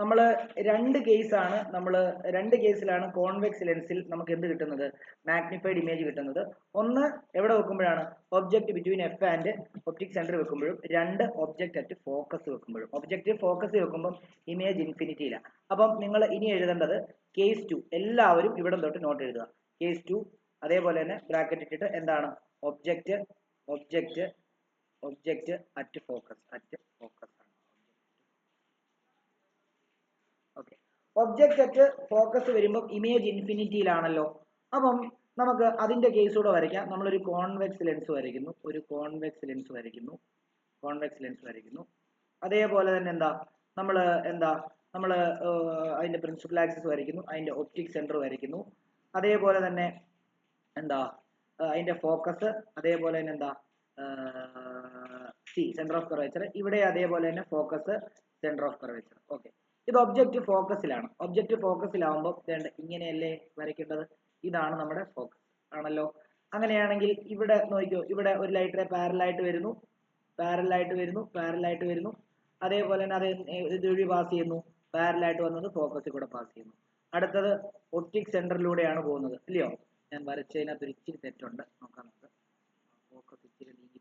നമ്മൾ രണ്ട് കേസിലാണ് കോൺവെക്സ് ലെൻസിൽ നമുക്ക് എന്ത് കിട്ടുന്നത്, മാഗ്നിഫൈഡ് ഇമേജ് കിട്ടുന്നത്. ഒന്ന് എവിടെ വെക്കുമ്പോഴാണ്, object between F and optic centre വെക്കുമ്പോഴും, രണ്ട് ഒബ്ജക്റ്റ് അറ്റ് ഫോക്കസ് വെക്കുമ്പോഴും. ഒബ്ജക്റ്റ് ഫോക്കസ് വെക്കുമ്പോൾ ഇമേജ് ഇൻഫിനിറ്റിയിലാണ്. അപ്പം നിങ്ങൾ ഇനി എഴുതേണ്ടത് കേസ് 2. എല്ലാവരും ഇവിടെ തൊട്ട് നോട്ട് എഴുതുക. കേസ് 2 അതേപോലെ തന്നെ ബ്രാക്കറ്റ് ഇട്ടിട്ട് എന്താണ്, object object object at focus ആണ്. ഓക്കെ, ഒബ്ജക്റ്റ് അറ്റ് ഫോക്കസ് വരുമ്പോൾ ഇമേജ് ഇൻഫിനിറ്റിയിലാണല്ലോ. അപ്പം നമുക്ക് അതിന്റെ കേസ് കൂടെ വരയ്ക്കാം. നമ്മളൊരു കോൺവെക്സ് ലെൻസ് വരയ്ക്കുന്നു, കോൺവെക്സ് ലെൻസ് വരയ്ക്കുന്നു. അതേപോലെ തന്നെ നമ്മൾ അതിന്റെ പ്രിൻസിപ്പൽ ആക്സിസ് വരയ്ക്കുന്നു, അതിന്റെ ഒപ്റ്റിക് സെന്റർ വരയ്ക്കുന്നു. അതേപോലെ തന്നെ അതിന്റെ ഫോക്കസ്, അതേപോലെ തന്നെ സെന്റർ ഓഫ് കർവേച്ചർ. ഇവിടെ അതേപോലെ തന്നെ focus, centre of curvature. Okay, ഇത് ഒബ്ജക്റ്റ് ഫോക്കസിലാണ്. ഒബ്ജക്റ്റ് ഫോക്കസിലാവുമ്പോൾ ഇങ്ങനെയല്ലേ വരയ്ക്കേണ്ടത്. ഇതാണ് നമ്മുടെ ഫോക്കസ് ആണല്ലോ. അങ്ങനെയാണെങ്കിൽ ഇവിടെ നോക്കിയോ, ഇവിടെ ഒരു ലൈറ്റ് റേ പാരലായിട്ട് വരുന്നു. അതേപോലെ തന്നെ അത് ഇതുവഴി പാസ് ചെയ്യുന്നു, പാരലായിട്ട് വന്നത് ഫോക്കസിൽ കൂടെ പാസ് ചെയ്യുന്നു. അടുത്തത് ഒപ്റ്റിക് സെന്ററിലൂടെയാണ് പോകുന്നത്, ഇല്ലയോ? ഞാൻ വരച്ചതിനകത്ത് ഒരു ഇച്ചിരി തെറ്റുണ്ട്, നോക്കാം നമുക്ക്. ഫോക്കസ് ഇച്ചിരി നീങ്ങി,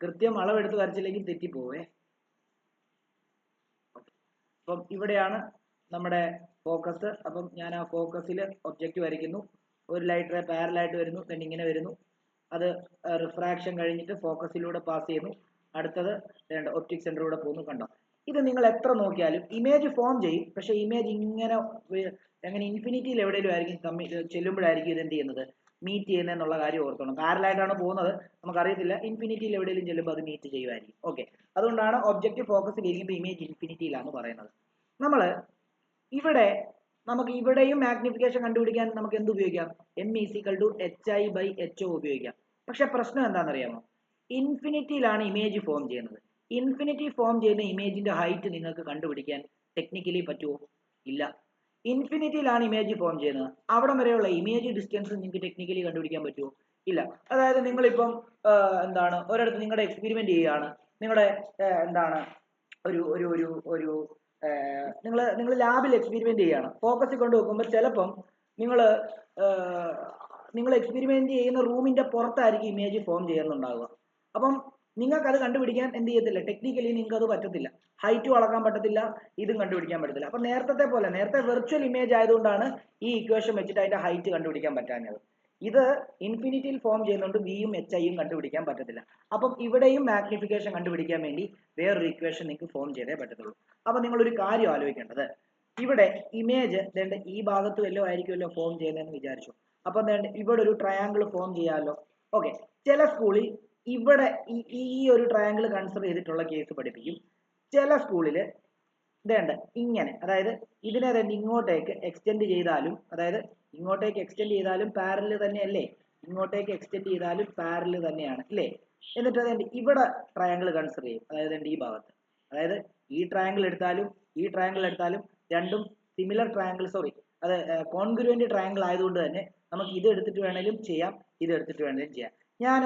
കൃത്യം അളവെടുത്ത് വരച്ചില്ലെങ്കിൽ തെറ്റിപ്പോവേ. അപ്പം ഇവിടെയാണ് നമ്മുടെ ഫോക്കസ്. അപ്പം ഞാൻ ആ ഫോക്കസിൽ ഒബ്ജക്റ്റ് വരയ്ക്കുന്നു. ഒരു ലൈറ്റ് റേ പാരലായിട്ട് വരുന്നു, then ഇങ്ങനെ വരുന്നു. അത് റിഫ്രാക്ഷൻ കഴിഞ്ഞിട്ട് ഫോക്കസിലൂടെ പാസ് ചെയ്യുന്നു. അടുത്തത് ഒപ്റ്റിക് സെന്ററിലൂടെ പോകുന്നു. കണ്ടോ, ഇത് നിങ്ങൾ എത്ര നോക്കിയാലും ഇമേജ് ഫോം ചെയ്യും. പക്ഷെ ഇമേജ് ഇങ്ങനെ ഇൻഫിനിറ്റിയിൽ എവിടെയെങ്കിലും ആയിരിക്കും ചെല്ലുമ്പോഴായിരിക്കും ഇത് എന്ത് ചെയ്യുന്നത്, മീറ്റ് ചെയ്യുന്നതെന്നുള്ള കാര്യം ഓർത്തോണം. പാരലായിട്ടാണ് പോകുന്നത്, നമുക്കറിയത്തില്ല. ഇൻഫിനിറ്റിയിൽ എവിടെയെങ്കിലും ചെല്ലുമ്പോൾ അത് മീറ്റ് ചെയ്യുമായിരിക്കും. ഓക്കെ, അതുകൊണ്ടാണ് ഒബ്ജക്റ്റ് ഫോക്കസിൽ ഇരിക്കുമ്പോൾ ഇമേജ് ഇൻഫിനിറ്റിയിലാണെന്ന് പറയുന്നത്. നമുക്ക് ഇവിടെയും മാഗ്നിഫിക്കേഷൻ കണ്ടുപിടിക്കാൻ നമുക്ക് എന്ത് ഉപയോഗിക്കാം, m=hi/ho ഉപയോഗിക്കാം. പക്ഷെ പ്രശ്നം എന്താണെന്നറിയാമോ, ഇൻഫിനിറ്റിയിലാണ് ഇമേജ് ഫോം ചെയ്യുന്നത്. ഇൻഫിനിറ്റി ഫോം ചെയ്യുന്ന ഇമേജിന്റെ ഹൈറ്റ് നിങ്ങൾക്ക് കണ്ടുപിടിക്കാൻ ടെക്നിക്കലി പറ്റുമോ? ഇല്ല. ഇൻഫിനിറ്റിയിലാണ് ഇമേജ് ഫോം ചെയ്യുന്നത്, അവിടം വരെയുള്ള ഇമേജ് ഡിസ്റ്റൻസ് നിങ്ങൾക്ക് ടെക്നിക്കലി കണ്ടുപിടിക്കാൻ പറ്റുമോ? ഇല്ല. അതായത് നിങ്ങളിപ്പം ഒരിടത്ത് നിങ്ങളുടെ എക്സ്പെരിമെന്റ് ചെയ്യുകയാണ്, നിങ്ങളുടെ ഒരു ഒരു ഒരു ഒരു നിങ്ങൾ ലാബിൽ എക്സ്പെരിമെന്റ് ചെയ്യുകയാണ്. ഫോക്കസിൽ കൊണ്ട് വെക്കുമ്പോൾ ചിലപ്പം നിങ്ങൾ എക്സ്പെരിമെന്റ് ചെയ്യുന്ന റൂമിന്റെ പുറത്തായിരിക്കും ഇമേജ് ഫോം ചെയ്യുന്നുണ്ടാവുക. അപ്പം നിങ്ങൾക്ക് അത് കണ്ടുപിടിക്കാൻ എന്ത് ചെയ്യത്തില്ല, ടെക്നിക്കലി നിങ്ങൾക്ക് അത് പറ്റത്തില്ല. ഹൈറ്റും അളക്കാൻ പറ്റത്തില്ല, ഇതും കണ്ടുപിടിക്കാൻ പറ്റത്തില്ല. അപ്പൊ നേരത്തെ വെർച്വൽ ഇമേജ് ആയതുകൊണ്ടാണ് ഈ ഇക്വേഷൻ വെച്ചിട്ട് അതിന്റെ ഹൈറ്റ് കണ്ടുപിടിക്കാൻ പറ്റാഞ്ഞത്. ഇത് ഇൻഫിനിറ്റിയിൽ ഫോം ചെയ്യുന്നുണ്ട്, വിയും എച്ച് ഐയും കണ്ടുപിടിക്കാൻ പറ്റത്തില്ല. അപ്പം ഇവിടെയും മാഗ്നിഫിക്കേഷൻ കണ്ടുപിടിക്കാൻ വേണ്ടി വേറൊരു ഇക്വേഷൻ നിങ്ങൾക്ക് ഫോം ചെയ്തേ പറ്റത്തുള്ളൂ. അപ്പൊ നിങ്ങളൊരു കാര്യം ആലോചിക്കേണ്ടത്, ഇവിടെ ഇമേജ് ഈ ഭാഗത്ത് വല്ലതും ആയിരിക്കുമല്ലോ ഫോം ചെയ്യുന്നതെന്ന് വിചാരിച്ചു. അപ്പൊ ഇവിടെ ഒരു ട്രയാങ്കിൾ ഫോം ചെയ്യാമല്ലോ. ഓക്കെ, ചില സ്കൂളിൽ ഇവിടെ ഈ ഒരു ട്രയാങ്കിൾ കൺസിഡർ ചെയ്തിട്ടുള്ള കേസ് പഠിപ്പിക്കും. ചില സ്കൂളിൽ ഇങ്ങനെ, അതായത് ഇതിനെ തന്നെ ഇങ്ങോട്ടേക്ക് എക്സ്റ്റെൻഡ് ചെയ്താലും, പാരലൽ തന്നെയല്ലേ, ഇങ്ങോട്ടേക്ക് എക്സ്റ്റെൻഡ് ചെയ്താലും പാരലൽ തന്നെയാണ് അല്ലേ. എന്നിട്ട് ഇവിടെ ട്രയാങ്കിൾ കൺസിഡർ ചെയ്യും, അതായത് ഈ ഭാഗത്ത്. അതായത് ഈ ട്രയാങ്കിൾ എടുത്താലും രണ്ടും സിമിലർ ട്രയാങ്കിൾ, അത് കോൺഗ്രുവന്റ് ട്രയാങ്കിൾ ആയതുകൊണ്ട് തന്നെ നമുക്ക് ഇത് എടുത്തിട്ട് വേണേലും ചെയ്യാം, ഇത് എടുത്തിട്ട് വേണേലും ചെയ്യാം. ഞാൻ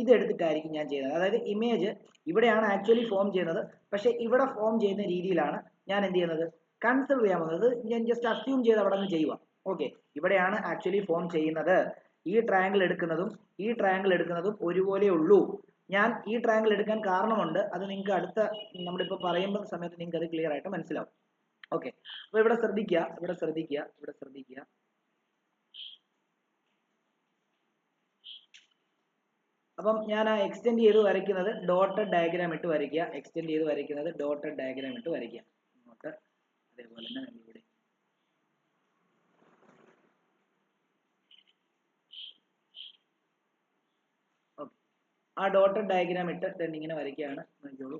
ഇത് എടുത്തിട്ടായിരിക്കും ഞാൻ ചെയ്യുന്നത്. അതായത് ഇമേജ് ഇവിടെയാണ് ആക്ച്വലി ഫോം ചെയ്യുന്നത്, പക്ഷെ ഇവിടെ ഫോം ചെയ്യുന്ന രീതിയിലാണ് ഞാൻ എന്ത് ചെയ്യുന്നത്, കൺസിഡർ ചെയ്യാൻ പോകുന്നത്. ഞാൻ ജസ്റ്റ് അസ്യൂം ചെയ്ത് അവിടെ നിന്ന് ചെയ്യുക. ഓക്കെ, ഇവിടെയാണ് ആക്ച്വലി ഫോം ചെയ്യുന്നത്. ഈ ട്രയാങ്കിൾ എടുക്കുന്നതും ഒരുപോലെ ഉള്ളൂ. ഞാൻ ഈ ട്രയാങ്കിൾ എടുക്കാൻ കാരണമുണ്ട്, അത് നിങ്ങൾക്ക് അടുത്ത നമ്മളിപ്പോൾ പറയുന്ന സമയത്ത് നിങ്ങൾക്ക് അത് ക്ലിയർ ആയിട്ട് മനസ്സിലാവും. ഓക്കെ, അപ്പൊ ഇവിടെ ശ്രദ്ധിക്കുക. അപ്പം ഞാൻ ആ എക്സ്റ്റെൻഡ് ചെയ്ത് വരയ്ക്കുന്നത് ഡോട്ടഡ് ഡയഗ്രാം ഇട്ട് വരയ്ക്കുക. ഇങ്ങോട്ട് അതേപോലെ തന്നെ ഇവിടെ ഓക്കെ, ആ ഡോട്ടഡ് ഡയഗ്രാം ഇട്ട് ഇങ്ങനെ വരയ്ക്കുകയാണ്. നോക്കിയോളൂ.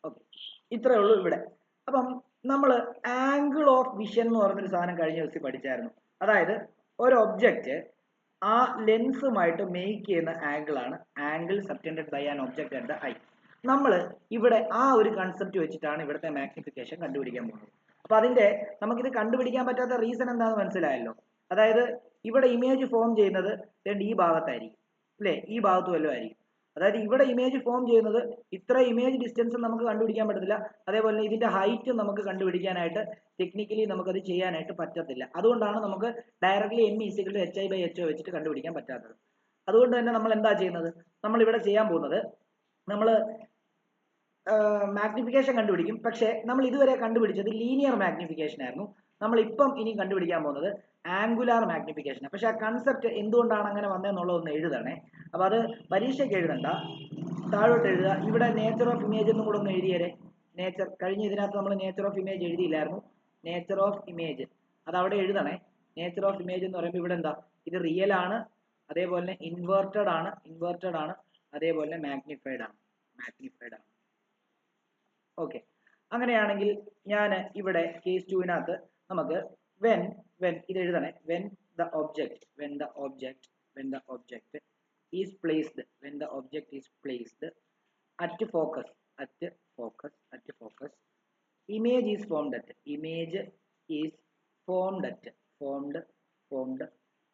ഓക്കെ, ഇത്രയേ ഉള്ളൂ ഇവിടെ. അപ്പം നമ്മൾ ആംഗിൾ ഓഫ് വിഷൻ എന്ന് പറഞ്ഞൊരു സാധനം കഴിഞ്ഞ ദിവസം പഠിച്ചായിരുന്നു. അതായത് ഒരു ഒബ്ജക്റ്റ് ആ ലെൻസുമായിട്ട് മേക്ക് ചെയ്യുന്ന angle subtended by an object at the eye. നമ്മൾ ഇവിടെ ആ ഒരു കൺസെപ്റ്റ് വെച്ചിട്ടാണ് ഇവിടുത്തെ മാഗ്നിഫിക്കേഷൻ കണ്ടുപിടിക്കാൻ പോകുന്നത്. അപ്പൊ നമുക്കിത് കണ്ടുപിടിക്കാൻ പറ്റാത്ത റീസൺ എന്താണെന്ന് മനസ്സിലായല്ലോ. അതായത് ഇവിടെ ഇമേജ് ഫോം ചെയ്യുന്നത് ഈ ഭാഗത്തായിരിക്കും അല്ലേ, ഈ ഭാഗത്ത് വല്ലതും ആയിരിക്കും. അതായത് ഇവിടെ ഇമേജ് ഫോം ചെയ്യുന്നത് ഇത്ര ഇമേജ് ഡിസ്റ്റൻസ് നമുക്ക് കണ്ടുപിടിക്കാൻ പറ്റത്തില്ല, അതേപോലെ തന്നെ ഇതിന്റെ ഹൈറ്റ് നമുക്ക് കണ്ടുപിടിക്കാനായിട്ട് ടെക്നിക്കലി നമുക്കത് ചെയ്യാനായിട്ട് പറ്റത്തില്ല. അതുകൊണ്ടാണ് നമുക്ക് ഡയറക്ട്ലി m = hi/ho വെച്ചിട്ട് കണ്ടുപിടിക്കാൻ പറ്റാത്തത്. അതുകൊണ്ട് തന്നെ നമ്മൾ എന്താ ചെയ്യുന്നത്, നമ്മൾ ഇവിടെ ചെയ്യാൻ പോകുന്നത്, നമ്മൾ മാഗ്നിഫിക്കേഷൻ കണ്ടുപിടിക്കും. പക്ഷേ നമ്മൾ ഇതുവരെ കണ്ടുപിടിച്ചത് ലീനിയർ മാഗ്നിഫിക്കേഷൻ ആയിരുന്നു. നമ്മൾ ഇപ്പം ഇനി കണ്ടുപിടിക്കാൻ പോകുന്നത് ആംഗുലാർ മാഗ്നിഫിക്കേഷൻ. പക്ഷെ ആ കൺസെപ്റ്റ് എന്തുകൊണ്ടാണ് അങ്ങനെ വന്നതെന്നുള്ളതൊന്ന് എഴുതണേ. അപ്പൊ അത് പരീക്ഷയ്ക്ക് എഴുതണ്ട, താഴോട്ട് എഴുതുക. ഇവിടെ നേച്ചർ ഓഫ് ഇമേജ് എന്നും കൂടെ ഒന്ന് എഴുതിയേരെ. നേച്ചർ, കഴിഞ്ഞ ഇതിനകത്ത് നമ്മൾ നേച്ചർ ഓഫ് ഇമേജ് എഴുതിയില്ലായിരുന്നു. നേച്ചർ ഓഫ് ഇമേജ് അത് അവിടെ എഴുതണേ. നേച്ചർ ഓഫ് ഇമേജ് എന്ന് പറയുമ്പോൾ ഇവിടെ എന്താ, ഇത് റിയൽ ആണ്, അതേപോലെ തന്നെ ഇൻവേർട്ടഡ് ആണ്, അതേപോലെ മാഗ്നിഫൈഡ് ആണ്. ഓക്കെ, അങ്ങനെയാണെങ്കിൽ ഞാൻ ഇവിടെ കേസ് 2-നകത്ത് നമുക്ക് when ഇത് എഴുതണേ. when the object is placed at focus image is formed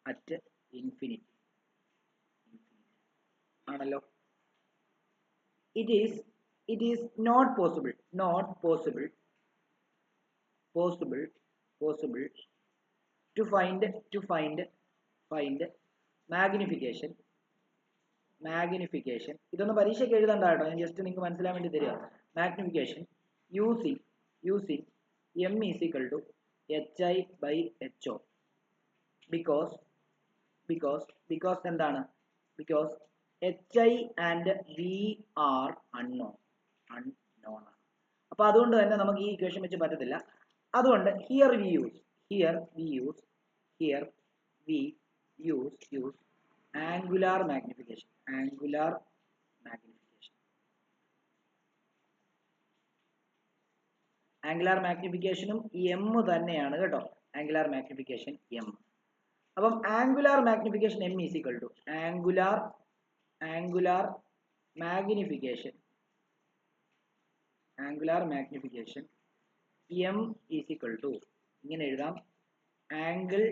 at infinity ആണല്ലോ. it is not possible to find magnification ഇതൊന്ന് പരീക്ഷയ്ക്ക് എഴുതണ്ട കേട്ടോ, ഞാൻ ജസ്റ്റ് നിങ്ങൾക്ക് മനസ്സിലാൻ വേണ്ടി തരിക. Magnification using m = hi/ho because എന്താണ്, because hi and v are unknown ആണ്. അപ്പൊ അതുകൊണ്ട് തന്നെ നമുക്ക് ഈ ഇക്വേഷൻ വെച്ച് പറ്റത്തില്ല. അതുകൊണ്ട് here we use angular magnification angular മാഗ്നിഫിക്കേഷനും m തന്നെയാണ് കേട്ടോ. Angular magnification m. അപ്പം angular magnification m = angular magnification m = ഇങ്ങനെ എഴുതാം. Angle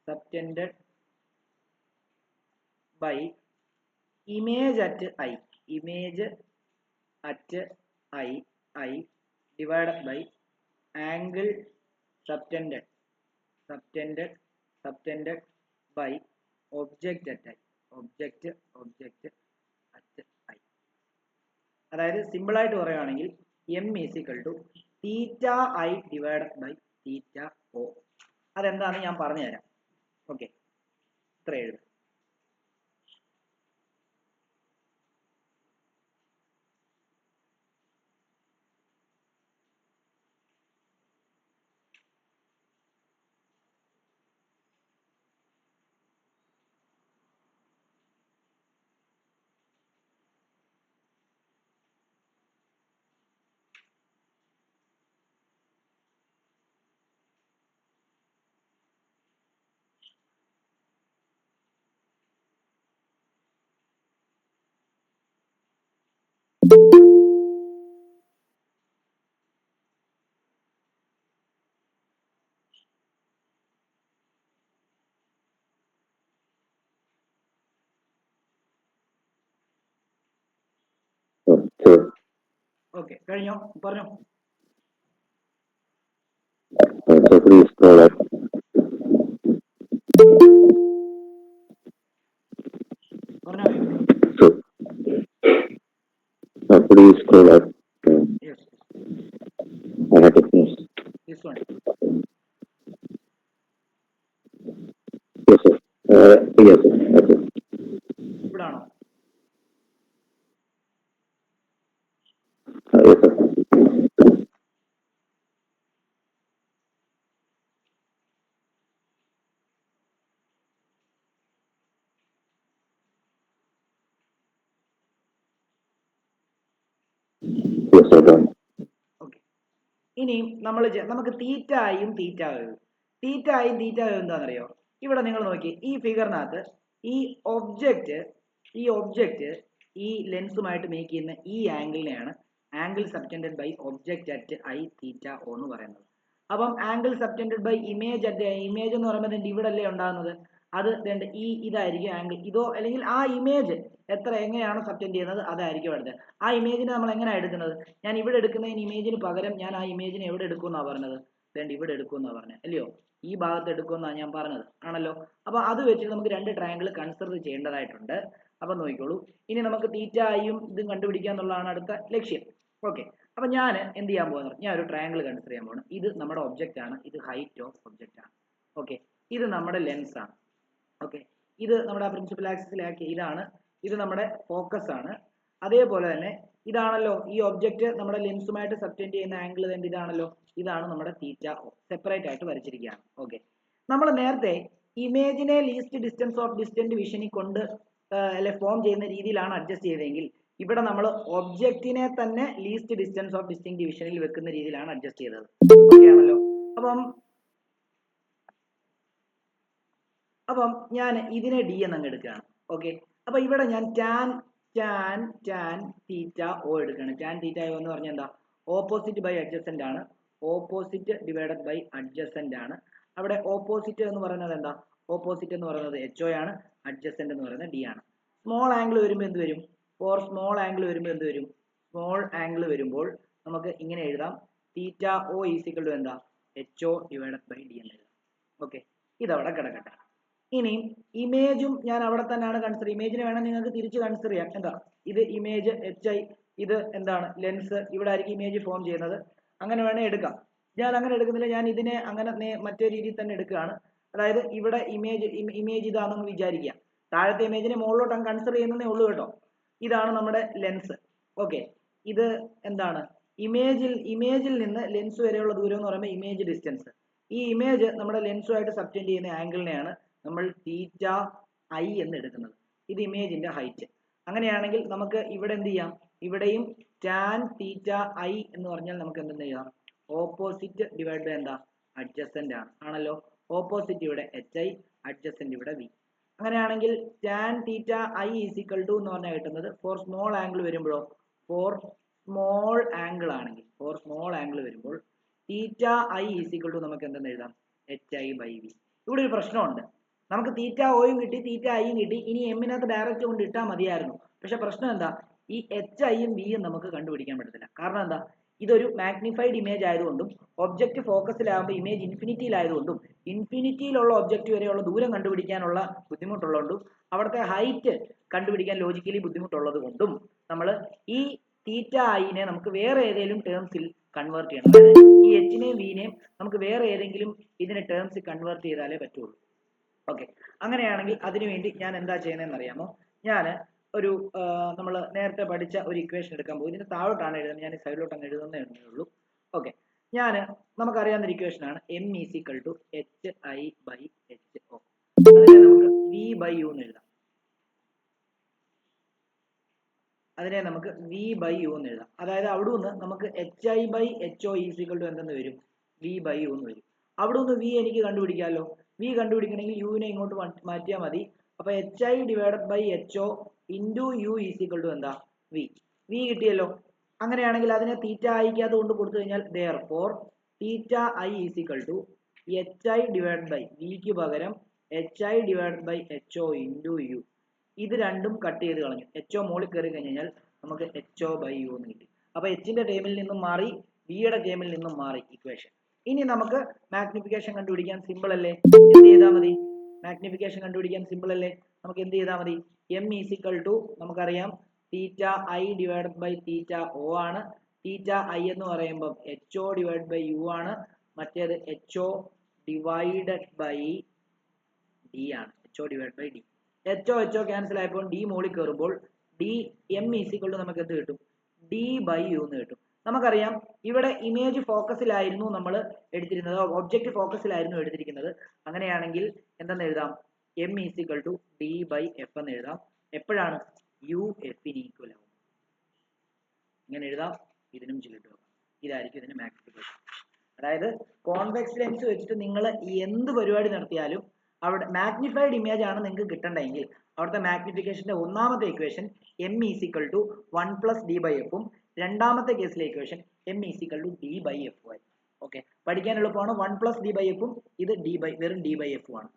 subtended by image at i divided by angle subtended by object at i. അതായത് സിമ്പിൾ ആയിട്ട് പറയുകയാണെങ്കിൽ m = θi divided by θo. അതെന്താന്ന് ഞാൻ പറഞ്ഞു തരാം. ഓക്കെ, ഇത്ര എഴുതാം. ഓക്കെ, കഴിഞ്ഞോ? പറഞ്ഞോ. Please scroll up. Yes. I have to finish. This one. Yes, sir. Yes, sir. Okay. ഇവിടാണോ? Yes, sir. Yes, sir. Done. Okay, ഇനി നമുക്ക് തീറ്റയും തീറ്റയും എന്താണെന്നറിയോ? ഇവിടെ നിങ്ങൾ നോക്കി, ഈ ഫിഗറിനകത്ത് ഈ ഒബ്ജക്റ്റ് ഈ ലെൻസുമായിട്ട് മേക്ക് ചെയ്യുന്ന ഈ ആംഗിളിനെയാണ് angle subtended by object at i θo എന്ന് പറയുന്നത്. അപ്പം angle subtended by image at image എന്ന് പറയുമ്പോൾ ഇവിടെ അല്ലേ ഉണ്ടാകുന്നത്, അത് ഈ ഇതായിരിക്കും ആംഗിൾ, ഇതോ അല്ലെങ്കിൽ ആ ഇമേജ് എങ്ങനെയാണോ സബ്റ്റൻഡ് ചെയ്യുന്നത് അതായിരിക്കും അടുത്തത്. ആ ഇമേജിനെ നമ്മൾ എങ്ങനെയാണ് എടുക്കുന്നത്, ഞാൻ ഇവിടെ എടുക്കുന്നതിന് ഇമേജിന് പകരം ഞാൻ ആ ഇമേജിനെ എവിടെ എടുക്കുമെന്നാണ് പറഞ്ഞത്, ഇവിടെ എടുക്കുമെന്നാണ് പറഞ്ഞത് അല്ലയോ, ഈ ഭാഗത്ത് എടുക്കുമെന്നാണ് ഞാൻ പറഞ്ഞത് ആണല്ലോ. അപ്പൊ അത് വെച്ചിട്ട് നമുക്ക് രണ്ട് ട്രയാങ്കിൾ കൺസിഡർ ചെയ്യേണ്ടതായിട്ടുണ്ട്. അപ്പൊ നോക്കിക്കോളൂ, ഇനി നമുക്ക് തീറ്റ ഐയും ഇതും കണ്ടുപിടിക്കുക എന്നുള്ളതാണ് അടുത്ത ലക്ഷ്യം. ഓക്കെ, അപ്പൊ ഞാൻ എന്ത് ചെയ്യാൻ പോകുന്നത്, ഞാൻ ഒരു ട്രയാങ്കിൾ കൺസിഡർ ചെയ്യാൻ പോകുന്നത്. ഇത് നമ്മുടെ ഒബ്ജക്റ്റ് ആണ്, ഇത് ഹൈറ്റ് ഓഫ് ഒബ്ജക്റ്റ് ആണ്. ഓക്കെ, ഇത് നമ്മുടെ ലെൻസ് ആണ്. ഓക്കെ, ഇത് നമ്മുടെ പ്രിൻസിപ്പൽ ആക്സിസിലാക്കി ഇതാണ്, ഇത് നമ്മുടെ ഫോക്കസ് ആണ്. അതേപോലെ തന്നെ ഇതാണല്ലോ ഈ ഒബ്ജക്റ്റ് നമ്മുടെ ലെൻസുമായിട്ട് സബ്റ്റൻഡ് ചെയ്യുന്ന ആംഗിൾ തന്നെ ഇതാണല്ലോ, ഇതാണ് നമ്മുടെ തീറ്റ ഒ, സെപ്പറേറ്റ് ആയിട്ട് വരച്ചിരിക്കുകയാണ്. ഓക്കെ, നമ്മൾ നേരത്തെ ഇമേജിനെ ലീസ്റ്റ് ഡിസ്റ്റൻസ് ഓഫ് ഡിസ്റ്റന്റ് വിഷനിൽ കൊണ്ട് അല്ലെ ഫോം ചെയ്യുന്ന രീതിയിലാണ് അഡ്ജസ്റ്റ് ചെയ്തതെങ്കിൽ ഇവിടെ നമ്മൾ ഒബ്ജക്റ്റിനെ തന്നെ ലീസ്റ്റ് ഡിസ്റ്റൻസ് ഓഫ് ഡിസ്റ്റിങ് വിഷനിൽ വെക്കുന്ന രീതിയിലാണ് അഡ്ജസ്റ്റ് ചെയ്തത്. ഓക്കെ ആണല്ലോ. അപ്പം ഞാൻ ഇതിനെ ഡി എന്നങ്ങ് എടുക്കുകയാണ്. ഓക്കെ, അപ്പൊ ഇവിടെ ഞാൻ ടാൻ തീറ്റ ഒ എടുക്കുകയാണ്. ടാൻ തീറ്റ ഒ എന്ന് പറഞ്ഞാൽ എന്താ, ഓപ്പോസിറ്റ് ബൈ അഡ്ജസന്റ് ആണ്, ഓപ്പോസിറ്റ് ഡിവൈഡഡ് ബൈ അഡ്ജസന്റ് ആണ്. അവിടെ ഓപ്പോസിറ്റ് എന്ന് പറയുന്നത് എന്താ, ഓപ്പോസിറ്റ് എന്ന് പറയുന്നത് എച്ച് ഒ ആണ്, അഡ്ജസന്റ് എന്ന് പറയുന്നത് ഡി ആണ്. സ്മോൾ ആംഗിൾ വരുമ്പോൾ എന്ത് വരും, ഫോർ സ്മോൾ ആംഗിൾ വരുമ്പോൾ എന്ത് വരും, സ്മോൾ ആംഗിൾ വരുമ്പോൾ നമുക്ക് ഇങ്ങനെ എഴുതാം, തീറ്റ ഒ ഈസിക്കൽ ടു എന്താ, H O divided by D എന്ന് എഴുതാം. ഓക്കെ, ഇതവിടെ കിടക്കട്ടെ. ഇനി ഇമേജും ഞാൻ അവിടെ തന്നെയാണ് കൺസിഡർ, ഇമേജിനെ വേണം നിങ്ങൾക്ക് തിരിച്ച് കൺസിഡർ ചെയ്യാം. എന്താ, ഇത് ഇമേജ് എച്ച് ഐ, ഇത് എന്താണ് ലെൻസ്, ഇവിടെ ആയിരിക്കും ഇമേജ് ഫോം ചെയ്യുന്നത്. അങ്ങനെ വേണേൽ എടുക്കാം. ഞാൻ അങ്ങനെ എടുക്കുന്നില്ല, ഞാൻ ഇതിനെ അങ്ങനെ മറ്റേ രീതിയിൽ തന്നെ എടുക്കുകയാണ്. അതായത് ഇവിടെ ഇമേജ് ഇതാണെന്ന് വിചാരിക്കുക, താഴത്തെ ഇമേജിനെ മുകളിലോട്ട് അങ്ങ് കൺസിഡർ ചെയ്യുന്നതേ ഉള്ളൂ കേട്ടോ. ഇതാണ് നമ്മുടെ ലെൻസ്. ഓക്കെ, ഇത് എന്താണ്, ഇമേജിൽ നിന്ന് ലെൻസ് വരെയുള്ള ദൂരം എന്ന് പറയുമ്പോൾ ഇമേജ് ഡിസ്റ്റൻസ്. ഈ ഇമേജ് നമ്മുടെ ലെൻസുമായിട്ട് സബ്റ്റൻഡ് ചെയ്യുന്ന ആംഗിളിനെയാണ് നമ്മൾ തീറ്റ ഐ എന്ന് എടുക്കുന്നത്. ഇത് ഇമേജിന്റെ ഹൈറ്റ്. അങ്ങനെയാണെങ്കിൽ നമുക്ക് ഇവിടെ എന്ത് ചെയ്യാം, ഇവിടെയും ടാൻ തീറ്റ ഐ എന്ന് പറഞ്ഞാൽ നമുക്ക് എന്തെന്ന് ചെയ്യാം, ഓപ്പോസിറ്റ് ഡിവൈഡ് ബൈ എന്താ, അഡ്ജസന്റ് ആണ് ആണല്ലോ. ഓപ്പോസിറ്റ് ഇവിടെ എച്ച് ഐ, അഡ്ജസന്റ് ഇവിടെ വി. അങ്ങനെയാണെങ്കിൽ tan theta I is equal to എന്ന് പറഞ്ഞാൽ കിട്ടുന്നത്, ഫോർ സ്മോൾ ആംഗിൾ വരുമ്പോഴോ, ഫോർ സ്മോൾ ആംഗിൾ വരുമ്പോൾ തീറ്റ ഐ ഈസിക്കൽ ടു നമുക്ക് എന്തെന്ന് എഴുതാം, എച്ച് ഐ ബൈ വി. ഇവിടെ ഒരു പ്രശ്നമുണ്ട്, നമുക്ക് തീറ്റ ഒയും കിട്ടി തീറ്റ ഐയും കിട്ടി, ഇനി എമ്മിനകത്ത് ഡയറക്റ്റ് കൊണ്ട് ഇട്ടാൽ മതിയായിരുന്നു. പക്ഷെ പ്രശ്നം എന്താ, ഈ എച്ച് ഐയും വിയും നമുക്ക് കണ്ടുപിടിക്കാൻ പറ്റത്തില്ല. കാരണം എന്താ, ഇതൊരു മാഗ്നിഫൈഡ് ഇമേജ് ആയതുകൊണ്ടും ഒബ്ജക്റ്റ് ഫോക്കസിലാകുമ്പോൾ ഇമേജ് ഇൻഫിനിറ്റിയിലായതുകൊണ്ടും ഇൻഫിനിറ്റിയിലുള്ള ഒബ്ജക്റ്റ് വരെയുള്ള ദൂരം കണ്ടുപിടിക്കാനുള്ള ബുദ്ധിമുട്ടുള്ളതുകൊണ്ടും അവിടുത്തെ ഹൈറ്റ് കണ്ടുപിടിക്കാൻ ലോജിക്കലി ബുദ്ധിമുട്ടുള്ളത് കൊണ്ടും നമ്മൾ ഈ തീറ്റ ഐനെ നമുക്ക് വേറെ ഏതെങ്കിലും ടേംസിൽ കൺവേർട്ട് ചെയ്യണം. അതായത് ഈ എച്ചിനെയും വിനെയും നമുക്ക് വേറെ ഏതെങ്കിലും ഇതിനെ ടേംസിൽ കൺവേർട്ട് ചെയ്താലേ പറ്റുള്ളൂ. ഓക്കെ, അങ്ങനെയാണെങ്കിൽ അതിനുവേണ്ടി ഞാൻ എന്താ ചെയ്യുന്നതെന്ന് അറിയാമോ, ഞാൻ ഒരു നമ്മൾ നേരത്തെ പഠിച്ച ഒരു ഇക്വേഷൻ എടുക്കാൻ പോകും. ഇതിന് താഴോട്ടാണ് എഴുതുന്നത്, ഞാൻ സൈഡിലോട്ട് അങ്ങ് എഴുതുന്നേ ഉള്ളൂ. ഓക്കെ, നമുക്കറിയാവുന്ന ഒരു ഇക്വേഷൻ ആണ് M is equal to H I by H O. അതിനെ നമുക്ക് വി ബൈ യു എന്ന് എഴുതാം. അതായത് അവിടെ നിന്ന് നമുക്ക് H I by H O is equal to എന്തെന്ന് വരും, വി ബൈ യു എന്ന് വരും. അവിടെ നിന്ന് വി എനിക്ക് കണ്ടുപിടിക്കാമല്ലോ. വി കണ്ടുപിടിക്കണമെങ്കിൽ യുവിനെ ഇങ്ങോട്ട് മാറ്റിയാൽ മതി. അപ്പൊ H I divided by H O into U is equal to എന്താ, വി. വി കിട്ടിയല്ലോ. അങ്ങനെയാണെങ്കിൽ അതിനെ തീറ്റ ഐക്കകത്ത് കൊണ്ട് കൊടുത്തു കഴിഞ്ഞാൽ therefore theta I is equal to H I divide by വിക്ക് പകരം H I divide by H O into U. ഇത് രണ്ടും കട്ട് ചെയ്ത് കളഞ്ഞു. എച്ച് ഒ മോളിൽ കയറി കഴിഞ്ഞാൽ നമുക്ക് എച്ച് ഒ ബൈ യു എന്ന് കിട്ടി. അപ്പൊ എച്ചിന്റെ ടേമിൽ നിന്നും മാറി, വിയുടെ ടേമിൽ നിന്നും മാറി ഇക്വേഷൻ. ഇനി നമുക്ക് മാഗ്നിഫിക്കേഷൻ കണ്ടുപിടിക്കാൻ സിമ്പിൾ അല്ലേ, എന്ത് ചെയ്താൽ മതി, മാഗ്നിഫിക്കേഷൻ കണ്ടുപിടിക്കാൻ സിമ്പിൾ അല്ലേ, നമുക്ക് എന്ത് ചെയ്താൽ മതി, എം ഈസിക്കൽ ടു നമുക്കറിയാം theta I divided by theta O ആണ്. തീറ്റ ഐ എന്ന് പറയുമ്പോൾ H O divide by U ആണ്, മറ്റേത് H O divided by D ആണ്, H O divide by D. H O cancel ആയപ്പോൾ ഡി മോളിൽ കയറുമ്പോൾ ഡി എം ഈസിക്കൽ ടു നമുക്ക് എന്ത് കിട്ടും, ഡി ബൈ യു എന്ന് കിട്ടും. നമുക്കറിയാം ഇവിടെ ഇമേജ് ഫോക്കസിലായിരുന്നു നമ്മൾ എടുത്തിരുന്നത്, ഒബ്ജക്റ്റ് ഫോക്കസിലായിരുന്നു എടുത്തിരിക്കുന്നത്. അങ്ങനെയാണെങ്കിൽ എന്തെന്ന് എഴുതാം, M is equal to D by F എന്ന് എഴുതാം. എപ്പോഴാണ് യു എഫിന് ഈക്വൽ ആവും, ഇങ്ങനെ എഴുതാം. ഇതിനും ചില്ലിട്ട് വെക്കാം. ഇതായിരിക്കും ഇതിന് മാഗ്നിഫിക്കേഷൻ. അതായത് കോൺവെക്സ് ലെൻസ് വെച്ചിട്ട് നിങ്ങൾ എന്ത് പരിപാടി നടത്തിയാലും അവിടെ മാഗ്നിഫൈഡ് ഇമേജ് ആണ് നിങ്ങൾക്ക് കിട്ടണമെങ്കിൽ അവിടുത്തെ മാഗ്നിഫിക്കേഷന്റെ ഒന്നാമത്തെ equation M is equal to 1 plus D by എഫും രണ്ടാമത്തെ കേസിലെ equation M is equal to D by F ആയി. ഓക്കെ, പഠിക്കാൻ എളുപ്പമാണ്. 1+d/f ഇത് വെറും d/f ആണ്.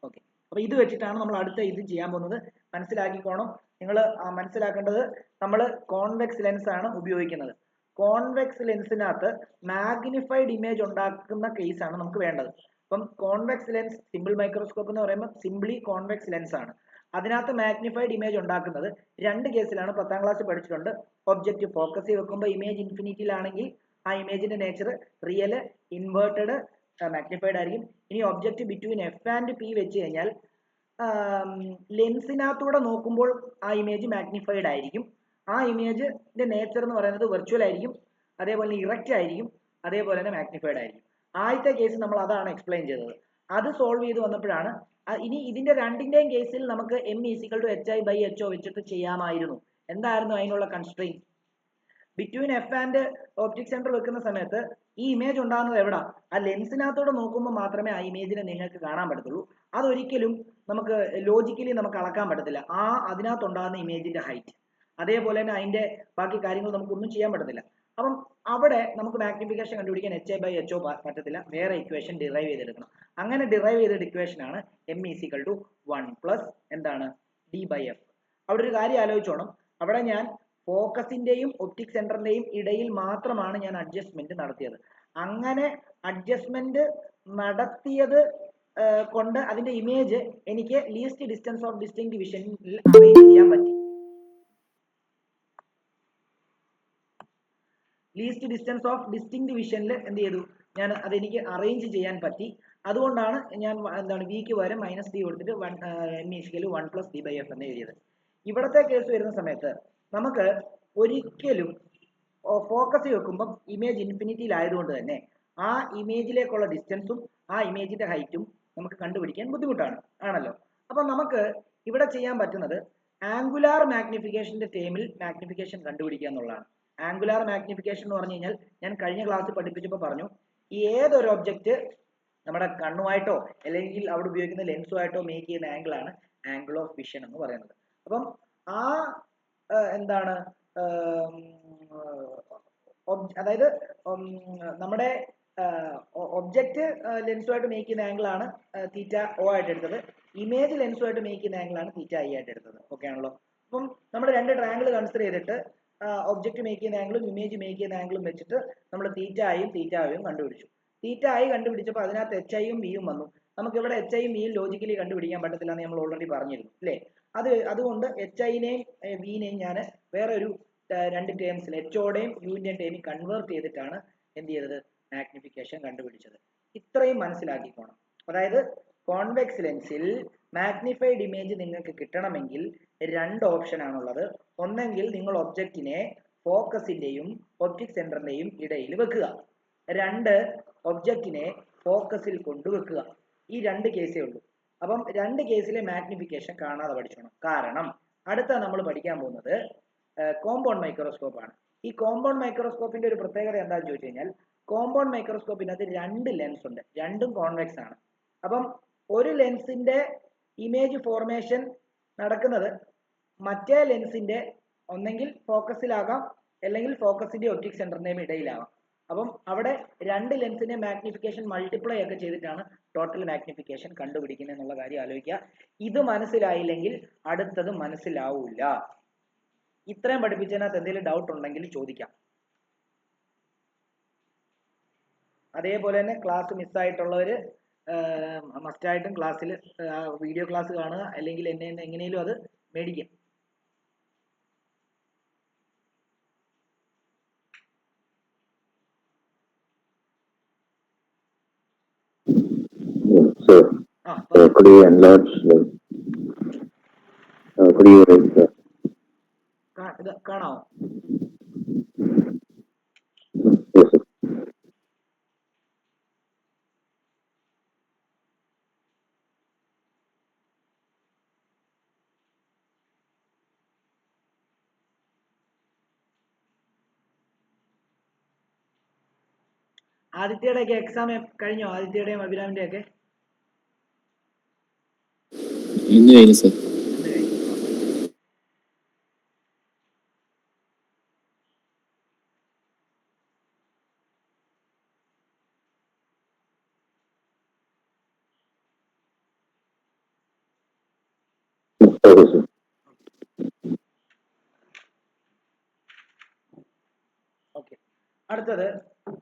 ഓക്കെ, അപ്പൊ ഇത് വെച്ചിട്ടാണ് നമ്മൾ അടുത്ത ഇത് ചെയ്യാൻ പോകുന്നത്. മനസ്സിലാക്കിക്കോണം. നിങ്ങൾ മനസ്സിലാക്കേണ്ടത് നമ്മൾ കോൺവെക്സ് ലെൻസ് ആണ് ഉപയോഗിക്കുന്നത്. കോൺവെക്സ് ലെൻസിനകത്ത് മാഗ്നിഫൈഡ് ഇമേജ് ഉണ്ടാക്കുന്ന കേസാണ് നമുക്ക് വേണ്ടത്. അപ്പം കോൺവെക്സ് ലെൻസ് സിമ്പിൾ മൈക്രോസ്കോപ്പ് എന്ന് പറയുമ്പോൾ സിംപ്ലി കോൺവെക്സ് ലെൻസ് ആണ്. അതിനകത്ത് മാഗ്നിഫൈഡ് ഇമേജ് ഉണ്ടാക്കുന്നത് രണ്ട് കേസിലാണ്. 10ാം ക്ലാസ് പഠിച്ചിട്ടുണ്ട്. ഒബ്ജക്റ്റ് ഫോക്കസിൽ വെക്കുമ്പോൾ ഇമേജ് ഇൻഫിനിറ്റിയിലാണെങ്കിൽ ആ ഇമേജിന്റെ നേച്ചർ റിയൽ, ഇൻവേർട്ടഡ്, മാഗ്നിഫൈഡ് ആയിരിക്കും. ഇനി object between F and P വെച്ച് കഴിഞ്ഞാൽ ലെൻസിനകത്തൂടെ നോക്കുമ്പോൾ ആ ഇമേജ് മാഗ്നിഫൈഡ് ആയിരിക്കും. ആ ഇമേജിന്റെ നേച്ചർ എന്ന് പറയുന്നത് വെർച്വൽ ആയിരിക്കും, അതേപോലെ ഇറക്റ്റ് ആയിരിക്കും, അതേപോലെ തന്നെ മാഗ്നിഫൈഡ് ആയിരിക്കും. ആദ്യത്തെ കേസ് നമ്മൾ അതാണ് എക്സ്പ്ലെയിൻ ചെയ്തത്. അത് സോൾവ് ചെയ്ത് വന്നപ്പോഴാണ് ഇനി ഇതിന്റെ രണ്ടിന്റെയും കേസിൽ നമുക്ക് m=hi/ho വെച്ചിട്ട് ചെയ്യാമായിരുന്നു. എന്തായിരുന്നു അതിനുള്ള constrain? Between F and optic centre വെക്കുന്ന സമയത്ത് ഈ ഇമേജ് ഉണ്ടാകുന്നത് എവിടാ? ആ ലെൻസിനകത്തോടെ നോക്കുമ്പോൾ മാത്രമേ ആ ഇമേജിനെ നിങ്ങൾക്ക് കാണാൻ പറ്റത്തുള്ളൂ. അതൊരിക്കലും നമുക്ക് ലോജിക്കലി നമുക്ക് അളക്കാൻ പറ്റത്തില്ല, അതിനകത്തുണ്ടാകുന്ന ഇമേജിന്റെ ഹൈറ്റ്. അതേപോലെ തന്നെ അതിന്റെ ബാക്കി കാര്യങ്ങൾ നമുക്കൊന്നും ചെയ്യാൻ പറ്റത്തില്ല. അപ്പം അവിടെ നമുക്ക് മാഗ്നിഫിക്കേഷൻ കണ്ടുപിടിക്കാൻ hi/ho പറ്റത്തില്ല, വേറെ ഇക്വേഷൻ ഡിറൈവ് ചെയ്തെടുക്കണം. അങ്ങനെ ഡിറൈവ് ചെയ്ത ഇക്വേഷൻ ആണ് m=1 എന്താണ് d/f. അവിടെ ഒരു കാര്യം ആലോചിച്ചോണം. അവിടെ ഞാൻ ഫോക്കസിന്റെയും ഒപ്റ്റിക് സെന്ററിന്റെയും ഇടയിൽ മാത്രമാണ് ഞാൻ അഡ്ജസ്റ്റ്മെന്റ് നടത്തിയത്. അങ്ങനെ അഡ്ജസ്റ്റ്മെന്റ് നടത്തിയത് കൊണ്ട് അതിന്റെ ഇമേജ് എനിക്ക് ലീസ്റ്റ് ഡിസ്റ്റൻസ് ഓഫ് ഡിസ്റ്റിങ്ക്ട് വിഷനിൽ അറേഞ്ച് ചെയ്യാൻ പറ്റി. ലീസ്റ്റ് ഡിസ്റ്റൻസ് ഓഫ് ഡിസ്റ്റിങ്ക്ട് വിഷനിൽ എന്ത് ചെയ്തു? ഞാൻ അതെനിക്ക് അറേഞ്ച് ചെയ്യാൻ പറ്റി. അതുകൊണ്ടാണ് ഞാൻ വിക്ക് പകരം -d കൊടുത്തിട്ട് m=1+d/f എന്ന് എഴുതിയത്. ഇവിടത്തെ കേസ് വരുന്ന സമയത്ത് നമുക്ക് ഒരിക്കലും ഫോക്കസ് വെക്കുമ്പോൾ ഇമേജ് ഇൻഫിനിറ്റിയിലായതുകൊണ്ട് തന്നെ ആ ഇമേജിലേക്കുള്ള ഡിസ്റ്റൻസും ആ ഇമേജിന്റെ ഹൈറ്റും നമുക്ക് കണ്ടുപിടിക്കാൻ ബുദ്ധിമുട്ടാണ് ആണല്ലോ. അപ്പൊ നമുക്ക് ഇവിടെ ചെയ്യാൻ പറ്റുന്നത് ആംഗുലാർ മാഗ്നിഫിക്കേഷന്റെ ടേമിൽ മാഗ്നിഫിക്കേഷൻ കണ്ടുപിടിക്കുക എന്നുള്ളതാണ്. ആംഗുലാർ മാഗ്നിഫിക്കേഷൻ എന്ന് പറഞ്ഞു കഴിഞ്ഞാൽ ഞാൻ കഴിഞ്ഞ ക്ലാസ്സിൽ പഠിപ്പിച്ചപ്പോൾ പറഞ്ഞു, ഏതൊരു ഒബ്ജക്റ്റ് നമ്മുടെ കണ്ണുമായിട്ടോ അല്ലെങ്കിൽ അവിടെ ഉപയോഗിക്കുന്ന ലെൻസുമായിട്ടോ മേക്ക് ചെയ്യുന്ന ആംഗിൾ ആണ് ആംഗിൾ ഓഫ് വിഷൻ എന്ന് പറയുന്നത്. അപ്പം ആ എന്താണ് അതായത് നമ്മുടെ ഒബ്ജക്റ്റ് ലെൻസുമായിട്ട് മേക്ക് ചെയ്യുന്ന ആംഗിൾ ആണ് θo ആയിട്ട് എടുത്തത്. ഇമേജ് ലെൻസുമായിട്ട് മേക്ക് ചെയ്യുന്ന ആംഗിൾ ആണ് θi ആയിട്ട് എടുത്തത്. ഓക്കെ ആണല്ലോ. അപ്പം നമ്മൾ രണ്ട് ട്രയാംഗിൾ കൺസിഡർ ചെയ്തിട്ട് ഒബ്ജക്റ്റ് മേക്ക് ചെയ്യുന്ന ആംഗിളും ഇമേജ് മേക്ക് ചെയ്യുന്ന ആംഗിളും വെച്ചിട്ട് നമ്മൾ θiയും θiയും കണ്ടുപിടിച്ചു. θi കണ്ടുപിടിച്ചപ്പോൾ അതിനകത്ത് hiയും vയും വന്നു. നമുക്ക് ഇവിടെ hiയും vയും ലോജിക്കലി കണ്ടുപിടിക്കാൻ പറ്റത്തില്ല എന്ന് നമ്മൾ ഓൾറെഡി പറഞ്ഞിരുന്നു അല്ലേ? അതുകൊണ്ട് hiനെയും vനെയും ഞാൻ വേറെ ഒരു രണ്ട് ടേംസിൽ ഹോടെയും യുവിന്റെയും ടേമിൽ കൺവേർട്ട് ചെയ്തിട്ടാണ് എന്ത് ചെയ്തത്? മാഗ്നിഫിക്കേഷൻ കണ്ടുപിടിച്ചത്. ഇത്രയും മനസ്സിലാക്കിക്കോണം. അതായത് കോൺവെക്സ് ലെൻസിൽ മാഗ്നിഫൈഡ് ഇമേജ് നിങ്ങൾക്ക് കിട്ടണമെങ്കിൽ രണ്ട് ഓപ്ഷൻ ആണുള്ളത്. ഒന്നെങ്കിൽ നിങ്ങൾ ഒബ്ജക്റ്റിനെ ഫോക്കസിന്റെയും ഒപ്റ്റിക് സെന്ററിന്റെയും ഇടയിൽ വെക്കുക, രണ്ട് ഒബ്ജക്റ്റിനെ ഫോക്കസിൽ കൊണ്ടുവെക്കുക. ഈ രണ്ട് കേസേ ഉള്ളൂ. അപ്പം രണ്ട് കേസിലെ മാഗ്നിഫിക്കേഷൻ കാണാതെ പഠിച്ചോണം. കാരണം അടുത്ത നമ്മൾ പഠിക്കാൻ പോകുന്നത് കോമ്പൗണ്ട് മൈക്രോസ്കോപ്പ് ആണ്. ഈ കോമ്പൗണ്ട് മൈക്രോസ്കോപ്പിന്റെ ഒരു പ്രത്യേകത എന്താണെന്ന് ചോദിച്ചു കഴിഞ്ഞാൽ, കോമ്പൗണ്ട് മൈക്രോസ്കോപ്പിനകത്ത് രണ്ട് ലെൻസ് ഉണ്ട്, രണ്ടും കോൺവെക്സ് ആണ്. അപ്പം ഒരു ലെൻസിന്റെ ഇമേജ് ഫോർമേഷൻ നടക്കുന്നത് മറ്റേ ലെൻസിന്റെ ഒന്നെങ്കിൽ ഫോക്കസിലാകാം അല്ലെങ്കിൽ ഫോക്കസിന്റെ ഒപ്റ്റിക് സെന്ററിന്റെയും ഇടയിലാകാം. അപ്പം അവിടെ രണ്ട് ലെൻസിന്റെ മാഗ്നിഫിക്കേഷൻ മൾട്ടിപ്ലൈ ഒക്കെ ചെയ്തിട്ടാണ് ടോട്ടൽ മാഗ്നിഫിക്കേഷൻ കണ്ടുപിടിക്കുന്നത് എന്നുള്ള കാര്യം ആലോചിക്കുക. ഇത് മനസ്സിലായില്ലെങ്കിൽ അടുത്തത് മനസ്സിലാവൂല. ഇത്രയും പഠിപ്പിച്ചതിനകത്ത് എന്തെങ്കിലും ഡൗട്ട് ഉണ്ടെങ്കിൽ ചോദിക്കാം. അതേപോലെ തന്നെ ക്ലാസ് മിസ്സായിട്ടുള്ളവര് മസ്റ്റായിട്ടും ക്ലാസ്സിൽ വീഡിയോ ക്ലാസ് കാണുക, അല്ലെങ്കിൽ എന്നെ എങ്ങനെയും അത് മേടിക്കാം. So, could you enlarge? Could you raise? കാണാമോ? Yes, sir. ആദിത്യയുടെ ഒക്കെ എക്സാം കഴിഞ്ഞോ? ആദിത്യയുടെയും അഭിരാമിന്റെ ഒക്കെ ഇന്ന് കഴിഞ്ഞു സർ. Okay, sir. ഓക്കെ, അടുത്തത്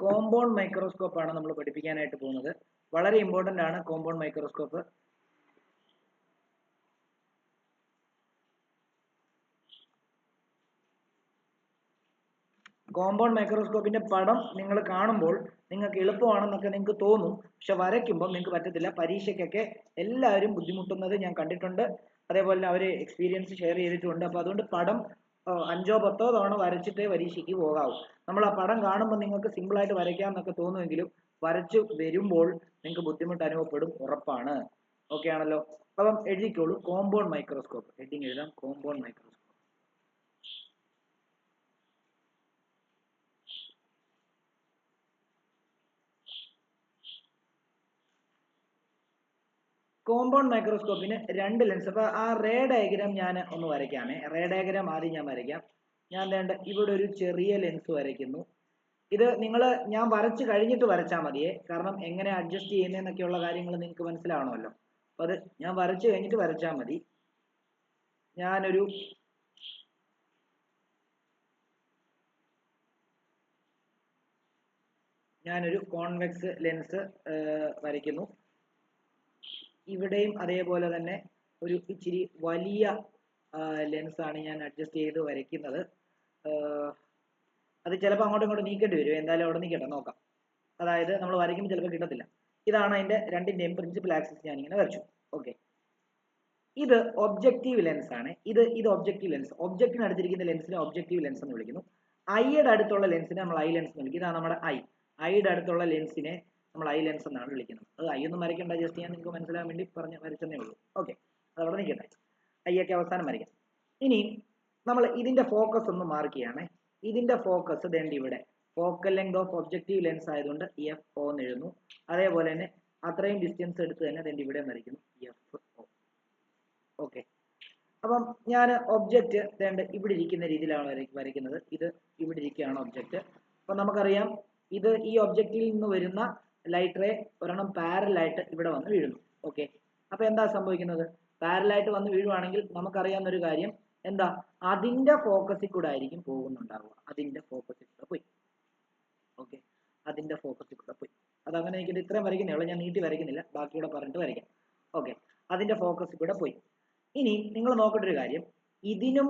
കോമ്പൗണ്ട് മൈക്രോസ്കോപ്പ് ആണ് നമ്മൾ പഠിപ്പിക്കാനായിട്ട് പോകുന്നത്. വളരെ ഇമ്പോർട്ടന്റ് ആണ് കോമ്പൗണ്ട് മൈക്രോസ്കോപ്പ്. കോമ്പൗണ്ട് മൈക്രോസ്കോപ്പിന്റെ പടം നിങ്ങൾ കാണുമ്പോൾ നിങ്ങൾക്ക് എളുപ്പമാണെന്നൊക്കെ നിങ്ങൾക്ക് തോന്നും, പക്ഷെ വരയ്ക്കുമ്പോൾ നിങ്ങൾക്ക് പറ്റത്തില്ല. പരീക്ഷയ്ക്കൊക്കെ എല്ലാവരും ബുദ്ധിമുട്ടുന്നത് ഞാൻ കണ്ടിട്ടുണ്ട്, അതേപോലെ അവർ എക്സ്പീരിയൻസ് ഷെയർ ചെയ്തിട്ടുണ്ട്. അപ്പോൾ അതുകൊണ്ട് പടം 5 or 10 തവണ വരച്ചിട്ടേ പരീക്ഷയ്ക്ക് പോകാവൂ. നമ്മൾ ആ പടം കാണുമ്പോൾ നിങ്ങൾക്ക് സിമ്പിളായിട്ട് വരയ്ക്കാമെന്നൊക്കെ തോന്നുമെങ്കിലും വരച്ചു വരുമ്പോൾ നിങ്ങൾക്ക് ബുദ്ധിമുട്ട് അനുഭവപ്പെടും, ഉറപ്പാണ്. ഓക്കെ ആണല്ലോ? അപ്പം എഴുതിക്കോളൂ, കോമ്പൗണ്ട് മൈക്രോസ്കോപ്പ്. ഹെഡിങ് എഴുതാം, കോമ്പൗണ്ട് മൈക്രോസ്കോപ്പ്. കോമ്പൗണ്ട് മൈക്രോസ്കോപ്പിന് 2 ലെൻസ്. അപ്പോൾ ആ റേ ഡയഗ്രാം ഞാൻ ഒന്ന് വരയ്ക്കാമേ. റേ ഡയഗ്രാം ആദ്യം ഞാൻ വരയ്ക്കാം. ഞാൻ വേണ്ട ഇവിടെ ഒരു ചെറിയ ലെൻസ് വരയ്ക്കുന്നു. ഇത് ഞാൻ വരച്ച് കഴിഞ്ഞിട്ട് വരച്ചാൽ മതിയേ, കാരണം എങ്ങനെ അഡ്ജസ്റ്റ് ചെയ്യുന്നതെന്നൊക്കെയുള്ള കാര്യങ്ങൾ നിങ്ങൾക്ക് മനസ്സിലാവണമല്ലോ. അപ്പോൾ അത് ഞാൻ വരച്ച് കഴിഞ്ഞിട്ട് വരച്ചാൽ മതി. ഞാനൊരു കോൺവെക്സ് ലെൻസ് വരയ്ക്കുന്നു. ഇവിടെയും അതേപോലെ തന്നെ ഒരു ഇച്ചിരി വലിയ ലെൻസാണ് ഞാൻ അഡ്ജസ്റ്റ് ചെയ്ത് വരയ്ക്കുന്നത്. അത് ചിലപ്പോൾ അങ്ങോട്ടും ഇങ്ങോട്ടും നീക്കേണ്ടി വരും, എന്തായാലും അവിടെ നിൽക്കട്ടെ, നോക്കാം. അതായത് നമ്മൾ വരയ്ക്കുമ്പോൾ ചിലപ്പോൾ കിട്ടത്തില്ല. ഇതാണ് അതിൻ്റെ രണ്ടിൻ്റെയും പ്രിൻസിപ്പൽ ആക്സിസ്. ഞാനിങ്ങനെ വരച്ചു. ഓക്കെ, ഇത് ഒബ്ജക്റ്റീവ് ലെൻസ് ആണ്. ഇത് ഒബ്ജക്റ്റീവ് ലെൻസ്. ഒബ്ജക്റ്റിന് അടുത്തിരിക്കുന്ന ലെൻസിനെ ഒബ്ജക്റ്റീവ് ലെൻസ് എന്ന് വിളിക്കുന്നു. ഐയുടെ അടുത്തുള്ള ലെൻസിനെ നമ്മൾ ഐ ലെൻസ് എന്ന് വിളിക്കും. ഇതാണ് നമ്മുടെ ഐയുടെ അടുത്തുള്ള ലെൻസിനെ നമ്മൾ ഐ ലെൻസ് എന്നാണ് വിളിക്കുന്നത്. അത് ഐ ഒന്നും വരയ്ക്കേണ്ട, ജസ്റ്റ് ഞാൻ നിങ്ങൾക്ക് മനസ്സിലാൻ വേണ്ടി വരച്ചതേ ഉള്ളൂ. ഓക്കെ, അതവിടെ നിൽക്കട്ടെ. ഐയൊക്കെ അവസാനം വരയ്ക്കാം. ഇനി നമ്മൾ ഇതിന്റെ ഫോക്കസ് ഒന്ന് മാർക്ക് ചെയ്യണേ. ഇതിന്റെ ഫോക്കസ് വേണ്ടി ഇവിടെ focal length of objective lens ആയതുകൊണ്ട് FO എന്ന് എഴുതുന്നു. അതേപോലെ തന്നെ അത്രയും ഡിസ്റ്റൻസ് എടുത്ത് തന്നെ വേണ്ടി ഇവിടെ വരയ്ക്കുന്നു, FO. ഓക്കെ, അപ്പം ഞാൻ ഒബ്ജക്റ്റ് ഇവിടെ ഇരിക്കുന്ന രീതിയിലാണ് വരയ്ക്കുന്നത്. ഇത് ഇവിടെ ഇരിക്കുകയാണ് ഒബ്ജക്റ്റ്. അപ്പം നമുക്കറിയാം ഇത് ഈ ഒബ്ജക്റ്റിൽ നിന്ന് വരുന്ന ലൈറ്റ് റേ ഒരെണ്ണം പാരലായിട്ട് ഇവിടെ വന്ന് വീഴുന്നു. ഓക്കെ, അപ്പൊ എന്താ സംഭവിക്കുന്നത്? പാരലായിട്ട് വന്ന് വീഴുവാണെങ്കിൽ നമുക്കറിയാവുന്ന ഒരു കാര്യം എന്താ, അതിന്റെ ഫോക്കസിൽ കൂടെ ആയിരിക്കും പോകുന്നുണ്ടാവുക. അതിന്റെ ഫോക്കസിൽ കൂടെ പോയി. ഓക്കെ, അതിന്റെ ഫോക്കസിൽ കൂടെ പോയി. അതങ്ങനെ എനിക്ക് ഇത്രയും വരയ്ക്കുന്നേ ഉള്ളൂ, ഞാൻ നീട്ടി വരയ്ക്കുന്നില്ല, ബാക്കിയൂടെ പറഞ്ഞിട്ട് വരയ്ക്കാം. ഓക്കെ, അതിന്റെ ഫോക്കസിൽ കൂടെ പോയി. ഇനി നിങ്ങൾ നോക്കേണ്ട ഒരു കാര്യം, ഇതിനും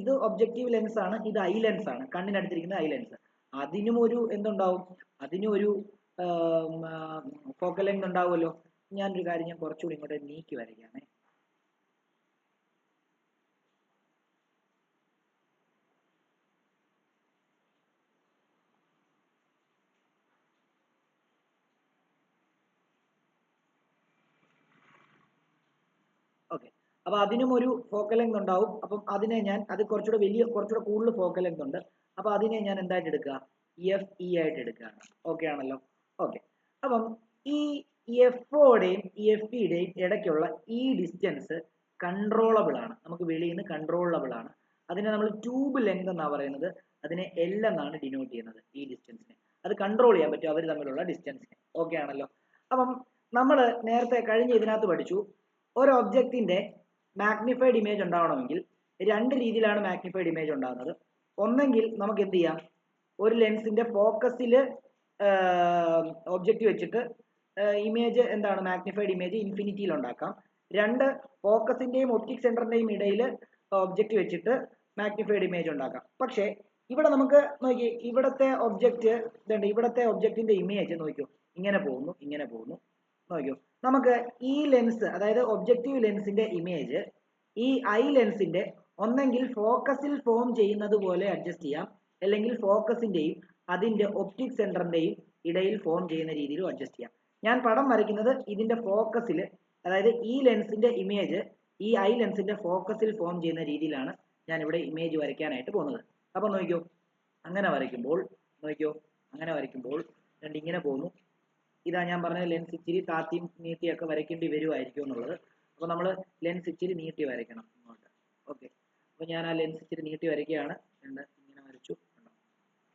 ഇത് ഒബ്ജക്റ്റീവ് ലെൻസ് ആണ്, ഇത് ഐ ലെൻസ് ആണ്, കണ്ണിനടുത്തിരിക്കുന്ന ഐ ലെൻസ്. അതിനും ഒരു എന്തുണ്ടാവും, അതിനും ഒരു ഫോക്കൽ ലെങ്ത് ഉണ്ടാവുമല്ലോ. ഞാനൊരു കാര്യം ഞാൻ കുറച്ചുകൂടി ഇങ്ങോട്ട് നീക്കി വരയ്ക്കാമേ. ഓക്കെ, അപ്പൊ അതിനും ഒരു ഫോക്കൽ ലെങ്ത് ഉണ്ടാവും. അപ്പം അതിനെ അത് കുറച്ചുകൂടെ കൂടുതൽ ഫോക്കൽ ലെങ്ത് ഉണ്ട്. അപ്പൊ അതിനെ ഞാൻ എന്തായിട്ട് എടുക്കുക, FE ആയിട്ട് എടുക്കുകയാണ്. ഓക്കെ ആണല്ലോ? ഓക്കെ, അപ്പം ഈ FOയുടെയും FEയുടെയും ഇടയ്ക്കുള്ള ഈ ഡിസ്റ്റൻസ് കൺട്രോളബിൾ ആണ്, നമുക്ക് വെളിയിൽ നിന്ന് കൺട്രോളബിൾ ആണ്. അതിനെ നമ്മൾ ട്യൂബ് ലെങ്ത് എന്നാണ് പറയുന്നത്. അതിനെ L എന്നാണ് ഡിനോട്ട് ചെയ്യുന്നത്, ഈ ഡിസ്റ്റൻസിനെ. അത് കൺട്രോൾ ചെയ്യാൻ പറ്റും അവർ തമ്മിലുള്ള ഡിസ്റ്റൻസിനെ. ഓക്കെ ആണല്ലോ? അപ്പം നമ്മൾ നേരത്തെ കഴിഞ്ഞ ഇതിനകത്ത് പഠിച്ചു, ഒരു ഒബ്ജക്റ്റിന്റെ മാഗ്നിഫൈഡ് ഇമേജ് ഉണ്ടാവണമെങ്കിൽ 2 രീതിയിലാണ് മാഗ്നിഫൈഡ് ഇമേജ് ഉണ്ടാകുന്നത്. ഒന്നെങ്കിൽ നമുക്ക് എന്ത് ചെയ്യാം, ഒരു ലെൻസിന്റെ ഫോക്കസിൽ ഒബ്ജക്റ്റ് വെച്ചിട്ട് ഇമേജ് എന്താണ്, മാഗ്നിഫൈഡ് ഇമേജ് ഇൻഫിനിറ്റിയിൽ ഉണ്ടാക്കാം. 2, ഫോക്കസിന്റെയും ഒപ്റ്റിക് സെന്ററിന്റെയും ഇടയിൽ ഒബ്ജക്റ്റ് വെച്ചിട്ട് മാഗ്നിഫൈഡ് ഇമേജ് ഉണ്ടാക്കാം. പക്ഷേ ഇവിടെ നമുക്ക് നോക്കി, ഇവിടത്തെ ഒബ്ജക്റ്റിന്റെ ഇമേജ് നോക്കിയോ, ഇങ്ങനെ പോകുന്നു, ഇങ്ങനെ പോകുന്നു. നോക്കിയോ, നമുക്ക് ഈ ലെൻസ്, അതായത് ഒബ്ജക്റ്റീവ് ലെൻസിന്റെ ഇമേജ് ഈ ഐ ലെൻസിന്റെ ഒന്നെങ്കിൽ ഫോക്കസിൽ ഫോം ചെയ്യുന്നത് പോലെ അഡ്ജസ്റ്റ് ചെയ്യാം, അല്ലെങ്കിൽ ഫോക്കസിന്റെയും അതിന്റെ ഒപ്റ്റിക് സെന്ററിന്റെയും ഇടയിൽ ഫോം ചെയ്യുന്ന രീതിയിലും അഡ്ജസ്റ്റ് ചെയ്യാം. ഞാൻ പടം വരയ്ക്കുന്നത് ഇതിന്റെ ഫോക്കസിൽ, അതായത് ഈ ലെൻസിന്റെ ഇമേജ് ഈ ഐ ലെൻസിന്റെ ഫോക്കസിൽ ഫോം ചെയ്യുന്ന രീതിയിലാണ് ഞാൻ ഇവിടെ ഇമേജ് വരയ്ക്കാനായിട്ട് പോകുന്നത്. അപ്പൊ നോക്കിയോ, അങ്ങനെ വരയ്ക്കുമ്പോൾ ഇങ്ങനെ പോകുന്നു. ഇതാ ഞാൻ പറഞ്ഞ ലെൻസ് ഇച്ചിരി താത്തിയും നീട്ടിയൊക്കെ വരയ്ക്കേണ്ടി വരുമായിരിക്കും എന്നുള്ളത്. അപ്പോൾ നമ്മൾ ലെൻസ് ഇച്ചിരി നീട്ടി വരയ്ക്കണം ഇങ്ങോട്ട്. ഓക്കെ, അപ്പോൾ ഞാൻ ആ ലെൻസ് ഇച്ചിരി നീട്ടി വരയ്ക്കുകയാണ്. ഇങ്ങനെ വരച്ചു,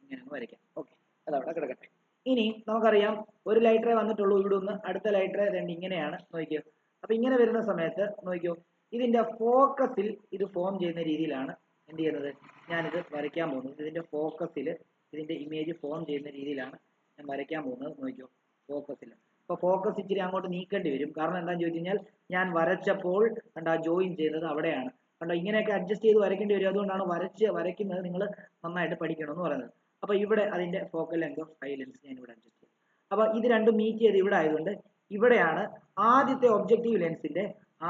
ഇങ്ങനെ വരയ്ക്കാം. ഓക്കെ, അതവിടെ കിടക്കട്ടെ. ഇനി നമുക്കറിയാം ഒരു ലൈറ്റ് റേ വന്നിട്ടുള്ളൂ ഇവിടെ നിന്ന്, അടുത്ത ലൈറ്റ് റേ ഇങ്ങനെയാണ്. നോക്കിയോ, അപ്പൊ ഇങ്ങനെ വരുന്ന സമയത്ത് നോക്കിയോ, ഇതിന്റെ ഫോക്കസിൽ ഇത് ഫോം ചെയ്യുന്ന രീതിയിലാണ് എന്ത് ചെയ്യുന്നത്, ഞാനിത് വരയ്ക്കാൻ പോകുന്നത്. ഇതിന്റെ ഫോക്കസിൽ ഇതിന്റെ ഇമേജ് ഫോം ചെയ്യുന്ന രീതിയിലാണ് ഞാൻ വരയ്ക്കാൻ പോകുന്നത്. നോക്കിയോ, ഫോക്കസിൽ. അപ്പോൾ ഫോക്കസ് ഇച്ചിരി അങ്ങോട്ട് നീക്കേണ്ടി വരും. കാരണം എന്താണെന്ന് ചോദിച്ചു കഴിഞ്ഞാൽ ഞാൻ വരച്ചപ്പോൾ കണ്ട ജോയിൻ ചെയ്തത് അവിടെയാണ്. കണ്ടോ, ഇങ്ങനെയൊക്കെ അഡ്ജസ്റ്റ് ചെയ്ത് വരയ്ക്കേണ്ടി വരും. അതുകൊണ്ടാണ് വരയ്ക്കുന്നത് നിങ്ങൾ നന്നായിട്ട് പഠിക്കണമെന്ന് പറയുന്നത്. അപ്പോൾ ഇവിടെ അതിന്റെ focal length of eye lens ഞാൻ ഇവിടെ അഡ്ജസ്റ്റ് ചെയ്യും. അപ്പോൾ ഇത് രണ്ടും മീറ്റ് ചെയ്ത് ഇവിടെ ആയതുകൊണ്ട് ഇവിടെയാണ് ആദ്യത്തെ ഒബ്ജക്റ്റീവ് ലെൻസിന്റെ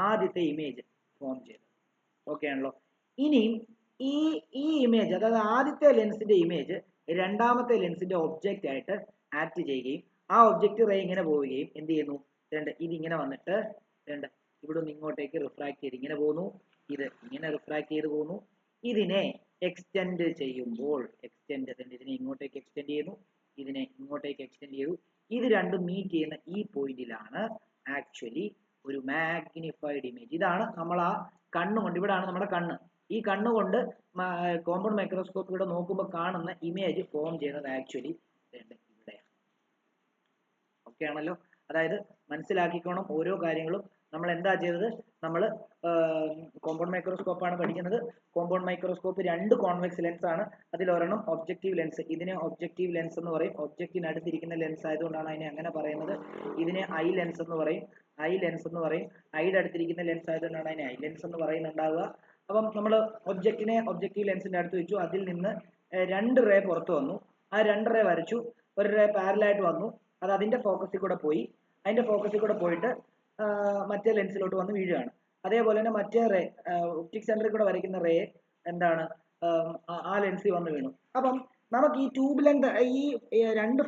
ആദ്യത്തെ ഇമേജ് ഫോം ചെയ്തത്. ഓക്കെ ആണല്ലോ. ഇനിയും ഈ ഇമേജ്, അതായത് ആദ്യത്തെ ലെൻസിന്റെ ഇമേജ് രണ്ടാമത്തെ ലെൻസിന്റെ ഒബ്ജക്റ്റ് ആയിട്ട് ആക്ട് ചെയ്യുകയും ആ ഒബ്ജക്റ്റ് റേ ഇങ്ങനെ പോവുകയും എന്ത് ചെയ്യുന്നു, ഇതിങ്ങനെ വന്നിട്ട് ഇവിടെ നിന്ന് ഇങ്ങോട്ടേക്ക് റിഫ്രാക്ട് ചെയ്ത് ഇങ്ങനെ പോകുന്നു, ഇത് ഇങ്ങനെ റിഫ്രാക്ട് ചെയ്ത് പോകുന്നു. ഇതിനെ എക്സ്റ്റെൻഡ് ചെയ്യുമ്പോൾ ഇതിനെ ഇങ്ങോട്ടേക്ക് എക്സ്റ്റെൻഡ് ചെയ്യുന്നു, ഇതിനെ ഇങ്ങോട്ടേക്ക് എക്സ്റ്റെൻഡ് ചെയ്തു. ഇത് രണ്ടും മീറ്റ് ചെയ്യുന്ന ഈ പോയിന്റിലാണ് ആക്ച്വലി ഒരു മാഗ്നിഫൈഡ് ഇമേജ്. ഇതാണ് നമ്മൾ ആ കണ്ണുകൊണ്ട്, ഇവിടാണ് നമ്മുടെ കണ്ണ്, ഈ കണ്ണുകൊണ്ട് കോമ്പൗണ്ട് മൈക്രോസ്കോപ്പിലൂടെ നോക്കുമ്പോൾ കാണുന്ന ഇമേജ് ഫോം ചെയ്യുന്നത് ആക്ച്വലി ഇവിടെയാണ്. ഓക്കെ ആണല്ലോ. അതായത് മനസ്സിലാക്കിക്കോണം ഓരോ കാര്യങ്ങളും. നമ്മൾ എന്താ ചെയ്തത്, നമ്മൾ കോമ്പൗണ്ട് മൈക്രോസ്കോപ്പ് ആണ് പഠിക്കുന്നത്. കോമ്പൗണ്ട് മൈക്രോസ്കോപ്പ് 2 കോൺവെക്സ് ലെൻസ് ആണ്. അതിലൊരെണ്ണം ഒബ്ജക്റ്റീവ് ലെൻസ്. ഇതിനെ ഒബ്ജക്റ്റീവ് ലെൻസ് എന്ന് പറയും. ഒബ്ജക്റ്റിന് അടുത്തിരിക്കുന്ന ലെൻസ് ആയതുകൊണ്ടാണ് അതിനെ അങ്ങനെ പറയുന്നത്. ഇതിനെ ഐ ലെൻസ് എന്ന് പറയും. ഐയുടെ അടുത്തിരിക്കുന്ന ലെൻസ് ആയതുകൊണ്ടാണ് അതിനെ ഐ ലെൻസ് എന്ന് പറയുന്നുണ്ടാവുക. അപ്പം നമ്മൾ ഒബ്ജക്റ്റീവ് ലെൻസിന്റെ അടുത്ത് വെച്ചു. അതിൽ നിന്ന് 2 റേ പുറത്തു വന്നു. ആ 2 റേ വരച്ചു. ഒരു റേ പാരലായിട്ട് വന്നു. അത് അതിന്റെ ഫോക്കസിൽ കൂടെ പോയി. അതിന്റെ ഫോക്കസിൽ കൂടെ പോയിട്ട് മറ്റേ ലെൻസിലോട്ട് വന്ന് വീഴുകയാണ്. അതേപോലെ തന്നെ മറ്റേ റേ, ഒപ്റ്റിക് സെന്ററിൽ കൂടെ വരയ്ക്കുന്ന റേ എന്താണ്, ആ ലെൻസിൽ വന്ന് വീണു. അപ്പം നമുക്ക് ഈ ട്യൂബ് ലെങ്ത്, ഈ 2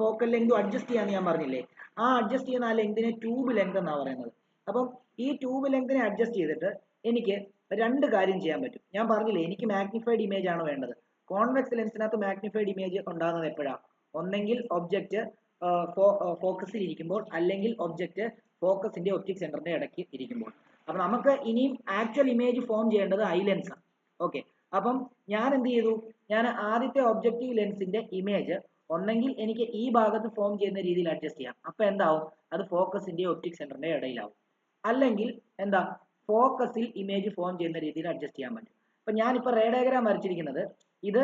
ഫോക്കൽ ലെങ്തും അഡ്ജസ്റ്റ് ചെയ്യാന്ന് ഞാൻ പറഞ്ഞില്ലേ, ആ അഡ്ജസ്റ്റ് ചെയ്യുന്ന ആ ലെങ്തിനെ ട്യൂബ് ലെങ്ത് എന്നാണ് പറയുന്നത്. അപ്പം ഈ ട്യൂബ് ലെങ്തിനെ അഡ്ജസ്റ്റ് ചെയ്തിട്ട് എനിക്ക് 2 കാര്യം ചെയ്യാൻ പറ്റും. ഞാൻ പറഞ്ഞില്ലേ, എനിക്ക് മാഗ്നിഫൈഡ് ഇമേജ് ആണ് വേണ്ടത്. കോൺവെക്സ് ലെൻസിനകത്ത് മാഗ്നിഫൈഡ് ഇമേജ് ഉണ്ടാകുന്നത് എപ്പോഴാണ്? ഒന്നെങ്കിൽ ഒബ്ജക്റ്റ് ഫോക്കസിൽ ഇരിക്കുമ്പോൾ, അല്ലെങ്കിൽ ഒബ്ജക്റ്റ് ഫോക്കസിന്റെ ഒപ്റ്റിക് സെന്ററിന്റെ ഇടയ്ക്ക് ഇരിക്കുമ്പോൾ. അപ്പൊ നമുക്ക് ഇനിയും ആക്ച്വൽ ഇമേജ് ഫോം ചെയ്യേണ്ടത് ഐ ലെൻസ് ആണ്. ഓക്കെ, അപ്പം ഞാൻ എന്ത് ചെയ്തു, ഞാൻ ആദ്യത്തെ ഒബ്ജക്റ്റീവ് ലെൻസിന്റെ ഇമേജ് ഒന്നെങ്കിൽ എനിക്ക് ഈ ഭാഗത്ത് ഫോം ചെയ്യുന്ന രീതിയിൽ അഡ്ജസ്റ്റ് ചെയ്യാം. അപ്പൊ എന്താവും, അത് ഫോക്കസിന്റെ ഒപ്റ്റിക് സെന്ററിന്റെ ഇടയിലാവും. അല്ലെങ്കിൽ എന്താ, ഫോക്കസിൽ ഇമേജ് ഫോം ചെയ്യുന്ന രീതിയിൽ അഡ്ജസ്റ്റ് ചെയ്യാൻ പറ്റും. അപ്പൊ ഞാനിപ്പോ റേ ഡയഗ്രാം വരച്ചിരിക്കുന്നത്, ഇത്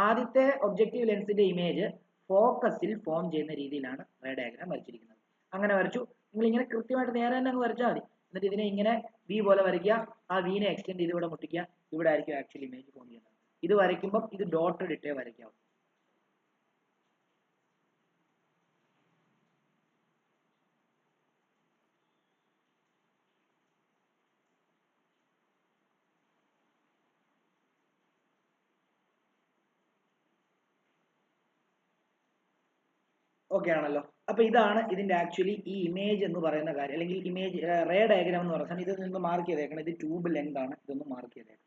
ആദ്യത്തെ ഒബ്ജക്റ്റീവ് ലെൻസിന്റെ ഇമേജ് ഫോക്കസിൽ ഫോം ചെയ്യുന്ന രീതിയിലാണ് റേ ഡയഗ്രാം വരച്ചിരിക്കുന്നത്. അങ്ങനെ വരച്ചു. നിങ്ങൾ ഇങ്ങനെ കൃത്യമായിട്ട് നേരെ തന്നെ അങ്ങ് വരച്ചാൽ മതി. എന്നിട്ട് ഇതിനെ ഇങ്ങനെ വി പോലെ വരയ്ക്കുക. ആ വീനെ എക്സ്റ്റെൻഡ് ചെയ്ത് ഇവിടെ മുട്ടിക്കുക. ഇവിടെ ആയിരിക്കും ആക്ച്വൽ ഇമേജ് ഫോം ചെയ്യുന്നത്. ഇത് വരയ്ക്കുമ്പോൾ ഇത് ഡോട്ടഡ് ഇട്ടേ വരയ്ക്കാവും. ഓക്കെ ആണല്ലോ. അപ്പൊ ഇതാണ് ഇതിന്റെ ആക്ച്വലി ഈ ഇമേജ് എന്ന് പറയുന്ന കാര്യം, അല്ലെങ്കിൽ ഇമേജ് റേ ഡയഗ്രാം എന്ന് പറയുന്നത്. ഇത് നിന്ന് മാർക്ക് ചെയ്തേക്കണം. ഇത് ട്യൂബ് ലെങ്ത് ആണ്. ഇതൊന്ന് മാർക്ക് ചെയ്തേക്കണം.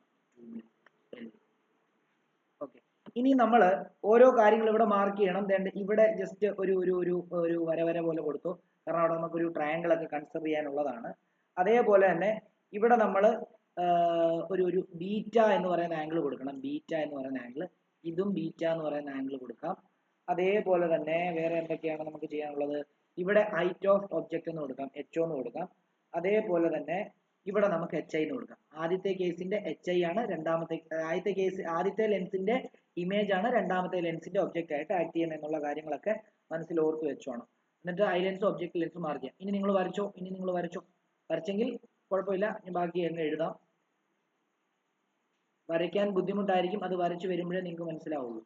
ഓക്കെ, ഇനി നമ്മൾ ഓരോ കാര്യങ്ങൾ ഇവിടെ മാർക്ക് ചെയ്യണം. ഇവിടെ ജസ്റ്റ് ഒരു വര പോലെ കൊടുത്തു. കാരണം അവിടെ നമുക്കൊരു ട്രയാങ്കിൾ ഒക്കെ കൺസിഡർ ചെയ്യാനുള്ളതാണ്. അതേപോലെ തന്നെ ഇവിടെ നമ്മൾ ഒരു ബീറ്റ എന്ന് പറയുന്ന ആംഗിൾ കൊടുക്കണം. ബീറ്റ എന്ന് പറയുന്ന ആംഗിൾ, ഇതും ബീറ്റ എന്ന് പറയുന്ന ആംഗിൾ കൊടുക്കാം. അതേപോലെ തന്നെ വേറെ എന്തൊക്കെയാണ് നമുക്ക് ചെയ്യാനുള്ളത്, ഇവിടെ ഹൈറ്റ് ഓഫ് ഒബ്ജക്റ്റ് എന്ന് കൊടുക്കാം, എച്ച് എന്ന് കൊടുക്കാം. അതേപോലെ തന്നെ ഇവിടെ നമുക്ക് എച്ച് ഐ എന്ന് കൊടുക്കാം. ആദ്യത്തെ കേസിന്റെ എച്ച് ഐ ആണ്, ആദ്യത്തെ ലെൻസിന്റെ ഇമേജ് ആണ് രണ്ടാമത്തെ ലെൻസിന്റെ ഒബ്ജക്റ്റ് ആയിട്ട് ആക്ട് ചെയ്യണം എന്നുള്ള കാര്യങ്ങളൊക്കെ മനസ്സിൽ ഓർത്ത് വെച്ചോണം. എന്നിട്ട് ഐ ലെൻസും ഒബ്ജക്റ്റ് ലെൻസും മാർക്ക് ചെയ്യാം. ഇനി നിങ്ങൾ വരച്ചോ. വരച്ചെങ്കിൽ കുഴപ്പമില്ല, ഞാൻ ബാക്കി അങ്ങ് എഴുതാം. വരയ്ക്കാൻ ബുദ്ധിമുട്ടായിരിക്കും, അത് വരച്ചു വരുമ്പോഴേ നിങ്ങൾക്ക് മനസ്സിലാവുള്ളൂ.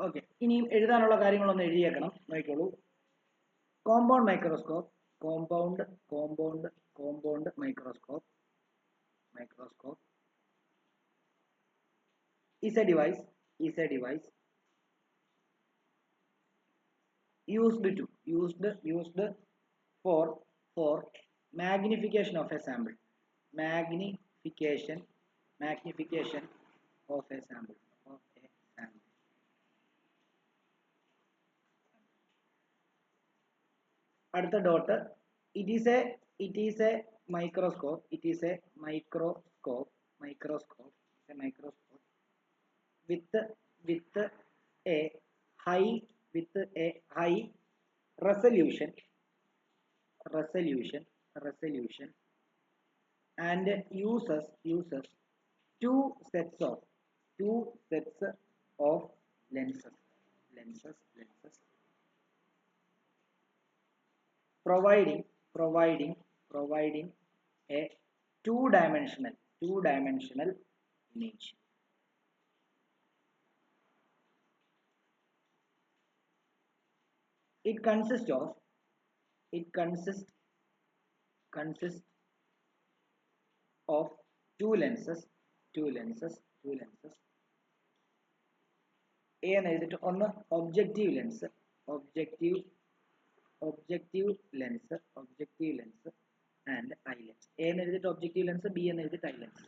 ഓക്കെ, ഇനിയും എഴുതാനുള്ള കാര്യങ്ങളൊന്ന് എഴുതിയേക്കണം, നോക്കിക്കോളൂ. Compound microscope, compound microscope is a device used for magnification of a sample, magnification of a sample. അടുത്ത dot, it is a microscope with a high resolution and uses two sets of lenses providing a two-dimensional image. It consists of two lenses. A എന്ന് എഴുതിട്ട് ഒന്ന് objective lens and I lens. A എന്ന് എഴുതിട്ട് objective lens, B എന്ന് എഴുതിട്ട് I lens.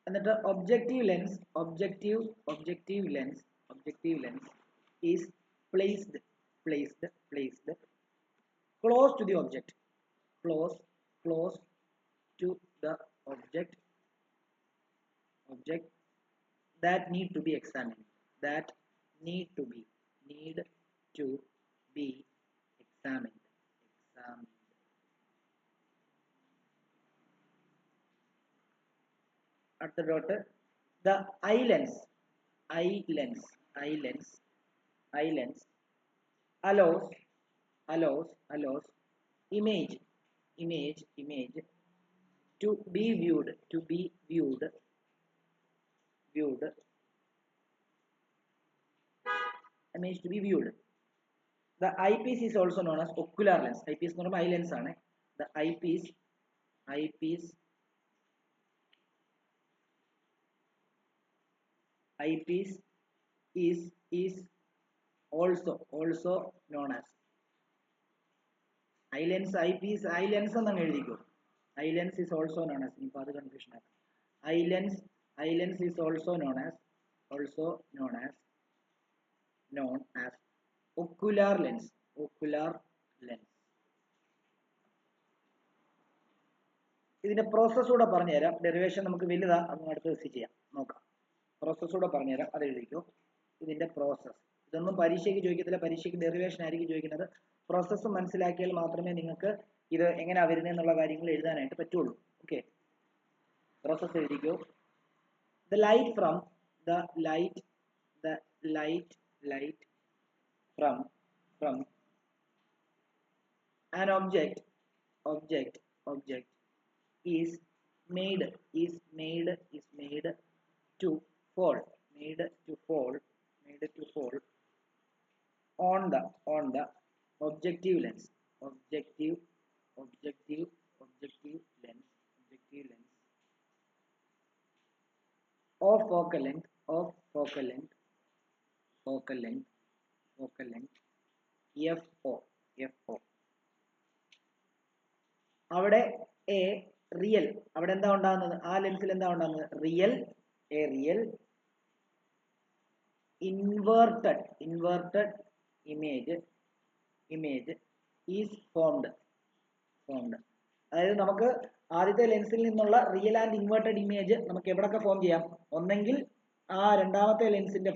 എന്നിട്ട് objective lens is placed close to the object, close to the object that need to be examined, at the dot. The eye lens allows image to be viewed The eyepiece is also known as ocular lens. Eyepiece എന്ന് പറയുമ്പോൾ eye lens ആണ്. The eyepiece is also known as eye lens. Eyepiece, eye lens എന്നങ്ങ് എഴുതിക്കോ. Eye lens is also known as, ഇനിയിപ്പോൾ അത് confusion ആക്കാം. Eye lens is also known as ocular lens. ഇതിന്റെ process കൂടെ പറഞ്ഞുതരാം. ഡെറിവേഷൻ നമുക്ക് വലുതാ, അത് അടുത്ത ദിവസം ചെയ്യാം, നോക്കാം. പ്രോസസ് കൂടെ പറഞ്ഞുതരാം, അത് എഴുതിക്കോ. ഇതിന്റെ പ്രോസസ്, ഇതൊന്നും പരീക്ഷയ്ക്ക് ചോദിക്കത്തില്ല, പരീക്ഷയ്ക്ക് ഡെറിവേഷൻ ആയിരിക്കും ചോദിക്കുന്നത്. പ്രോസസ്സ് മനസ്സിലാക്കിയാൽ മാത്രമേ നിങ്ങൾക്ക് ഇത് എങ്ങനെയാ വരുന്നത് എന്നുള്ള കാര്യങ്ങൾ എഴുതാനായിട്ട് പറ്റുള്ളൂ. ഓക്കെ, പ്രോസസ് എഴുതിക്കോ. The light from an object is made to fall on the objective lens of focal length FO. അവിടെ റിയൽ, അവിടെ എന്താ ഉണ്ടാകുന്നത്, ആ ലെൻസിൽ എന്താ ഉണ്ടാകുന്നത്, real inverted image is formed. അതായത് നമുക്ക് ആദ്യത്തെ ലെൻസിൽ നിന്നുള്ള റിയൽ ആൻഡ് ഇൻവേർട്ടഡ് ഇമേജ് നമുക്ക് എവിടൊക്കെ ഫോം ചെയ്യാം, ഒന്നെങ്കിൽ ആ രണ്ടാമത്തെ ലെൻസിന്റെ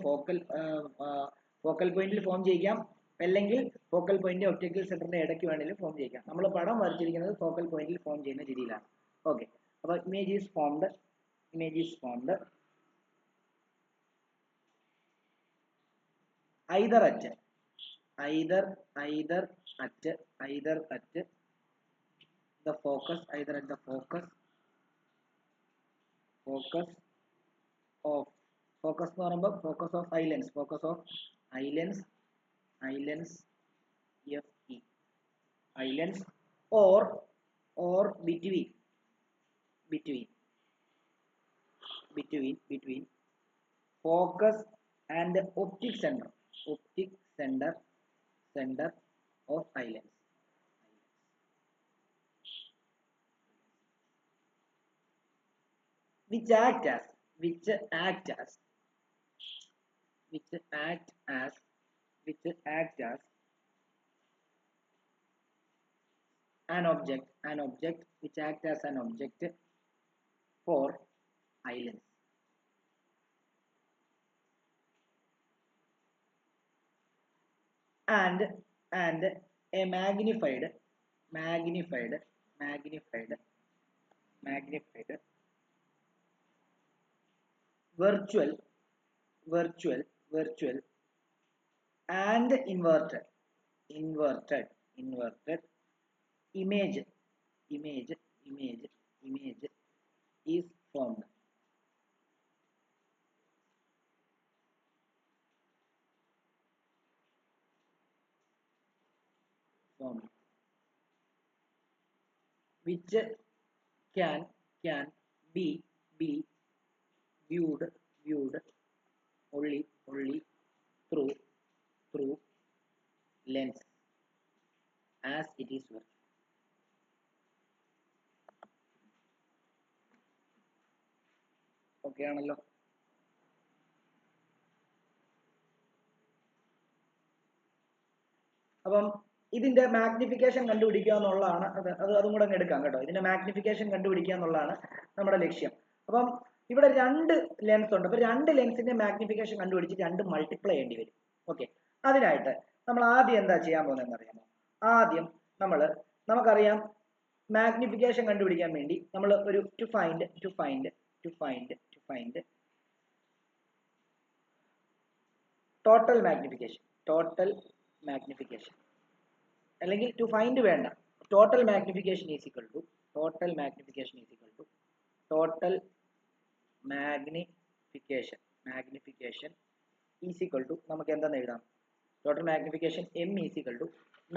ഫോക്കൽ പോയിന്റിൽ ഫോം ചെയ്യിക്കാം, അല്ലെങ്കിൽ ഫോക്കൽ പോയിന്റ് ഒപ്റ്റിക്കൽ സെന്ററിന്റെ ഇടയ്ക്ക് വേണമെങ്കിലും ഫോം ചെയ്യിക്കാം. നമ്മൾ പടം വരച്ചിരിക്കുന്നത് ഫോക്കൽ പോയിന്റിൽ ഫോം ചെയ്യുന്ന രീതിയിലാണ്. ഓക്കെ, അപ്പോൾ image is formed either at the focus, either at the focus of focus എന്ന് പറയുമ്പോൾ focus of islands FE islands or between focus and optic center of islands. Which act as an object which act as an object for islands. And a magnified virtual and inverted image is formed. Which can be viewed only through lens as it is virtual. Okay ആണല്ലോ. അപ്പം ഇതിന്റെ magnification കണ്ടുപിടിക്കുക എന്നുള്ളതാണ്. അതും കൂടെ അങ്ങ് എടുക്കാം കേട്ടോ. ഇതിന്റെ മാഗ്നിഫിക്കേഷൻ കണ്ടുപിടിക്കുക എന്നുള്ളതാണ് നമ്മുടെ ലക്ഷ്യം. അപ്പം ഇവിടെ രണ്ട് ലെൻസ് ഉണ്ട്. അപ്പൊ രണ്ട് ലെൻസിന്റെ മാഗ്നിഫിക്കേഷൻ കണ്ടുപിടിച്ച് രണ്ട് മൾട്ടിപ്ലൈ ചെയ്യേണ്ടി വരും. ഓക്കെ, അതിനായിട്ട് നമ്മൾ ആദ്യം എന്താ ചെയ്യാൻ പോകുന്നതെന്ന് അറിയാമോ? ആദ്യം നമുക്കറിയാം മാഗ്നിഫിക്കേഷൻ കണ്ടുപിടിക്കാൻ വേണ്ടി നമ്മൾ ഒരു ടു ഫൈൻഡ് ടോട്ടൽ മാഗ്നിഫിക്കേഷൻ അല്ലെങ്കിൽ ടു ഫൈൻഡ് വേണ്ട, total magnification is equal to total magnification is equal to നമുക്ക് എന്താണെന്ന് എഴുതാം? Total magnification M is equal to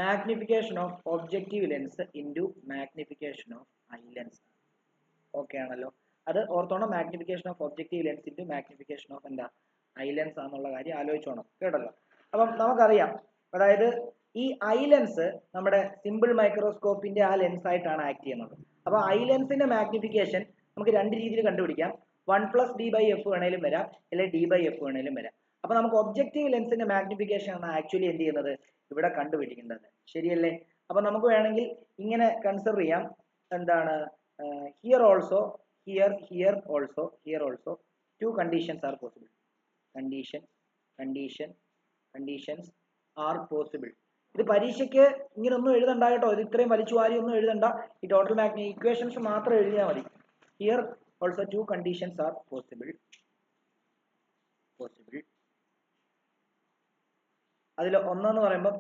magnification of objective lens into magnification of eye lens. Okay ആണല്ലോ. അത് ഓർത്തോണം, magnification of objective lens into magnification of എന്താ eye lens ആണെന്നുള്ള കാര്യം ആലോചിച്ചോണം കേട്ടല്ലോ. അപ്പം നമുക്കറിയാം, അതായത് ഈ ഐ ലെൻസ് നമ്മുടെ സിമ്പിൾ മൈക്രോസ്കോപ്പിന്റെ ആ ലെൻസ് ആയിട്ടാണ് ആക്ട് ചെയ്യുന്നത്. അപ്പൊ ഐ ലെൻസിന്റെ മാഗ്നിഫിക്കേഷൻ നമുക്ക് രണ്ട് രീതിയിൽ കണ്ടുപിടിക്കാം. 1+d/f വേണേലും വരാം, അല്ലെങ്കിൽ d/f വേണേലും വരാം. അപ്പൊ നമുക്ക് ഒബ്ജക്റ്റീവ് ലെൻസിന്റെ മാഗ്നിഫിക്കേഷൻ ആണ് ആക്ച്വലി എന്ത് ചെയ്യുന്നത്, ഇവിടെ കണ്ടുപിടിക്കേണ്ടത്. ശരിയല്ലേ? അപ്പൊ നമുക്ക് വേണമെങ്കിൽ ഇങ്ങനെ കൺസിഡർ ചെയ്യാം. എന്താണ്, here also two conditions are possible. Conditions are possible. ഇത് പരീക്ഷയ്ക്ക് ഇങ്ങനെ ഒന്നും എഴുതണ്ട കേട്ടോ. ഇത് ഇത്രയും വലിച്ചു വാരി ഒന്നും എഴുതണ്ട. ഈ ടോട്ടൽ ഇക്വേഷൻസ് മാത്രം എഴുതിയാൽ മതി. Here also two conditions are possible. അതിൽ ഒന്നെന്ന് പറയുമ്പോൾ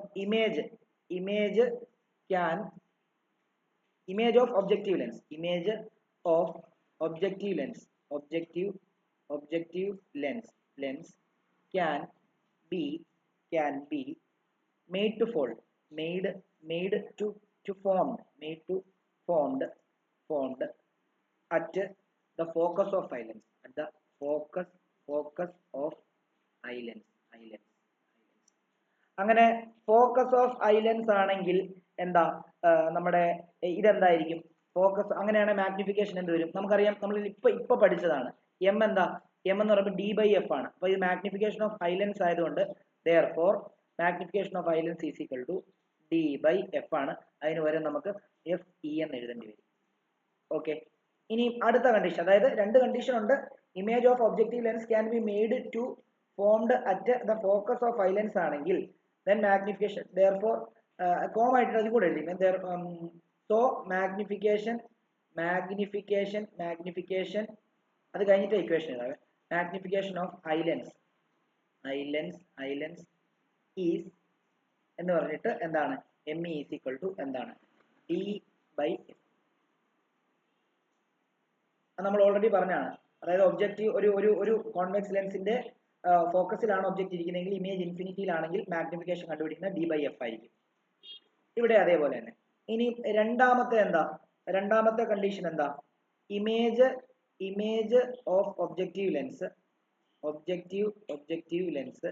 image of objective lens can be made to fold formed at the focus of eye lens, അങ്ങനെ ഫോക്കസ് ഓഫ് ഐ ലെൻസ് ആണെങ്കിൽ എന്താ നമ്മുടെ ഇതെന്തായിരിക്കും? ഫോക്കസ് അങ്ങനെയാണ് മാഗ്നിഫിക്കേഷൻ എന്ത് വരും? നമുക്കറിയാം, നമ്മൾ ഇപ്പൊ പഠിച്ചതാണ്. M എന്ന് പറയുമ്പോൾ d/f ആണ്. അപ്പൊ ഇത് മാഗ്നിഫിക്കേഷൻ ഓഫ് ഐ ലെൻസ് ആയതുകൊണ്ട് therefore magnification of eye lens is equal to d/f ആണ്. അതിന് വരെ നമുക്ക് FE എന്ന് എഴുതേണ്ടി വരും. ഓക്കെ, ഇനി അടുത്ത കണ്ടീഷൻ, അതായത് രണ്ട് കണ്ടീഷൻ ഉണ്ട്. Image of objective lens can be made to formed at the focus of eye lens ആണെങ്കിൽ then magnification, therefore കോമ ആയിട്ട് അതും കൂടെ എഴുതി. so magnification അത് കഴിഞ്ഞിട്ട് ഇക്വേഷൻ എഴുതാവേ. Magnification of eye lens is എന്ന് പറഞ്ഞിട്ട് എന്താണ് ME ഈസ് ഈക്വൽ ടു എന്താണ് D/F. നമ്മൾ ഓൾറെഡി പറഞ്ഞാണ്. അതായത് ഒബ്ജക്റ്റീവ് ഒരു കോൺവെക്സ് ലെൻസിന്റെ ഫോക്കസിലാണ് ഒബ്ജക്റ്റ് ഇരിക്കുന്നതെങ്കിൽ ഇമേജ് ഇൻഫിനിറ്റിയിലാണെങ്കിൽ മാഗ്നിഫിക്കേഷൻ കണ്ടുപിടിക്കുന്നത് D/F ആയിരിക്കും. ഇവിടെ അതേപോലെ തന്നെ. ഇനി രണ്ടാമത്തെ കണ്ടീഷൻ എന്താ? Image of objective lens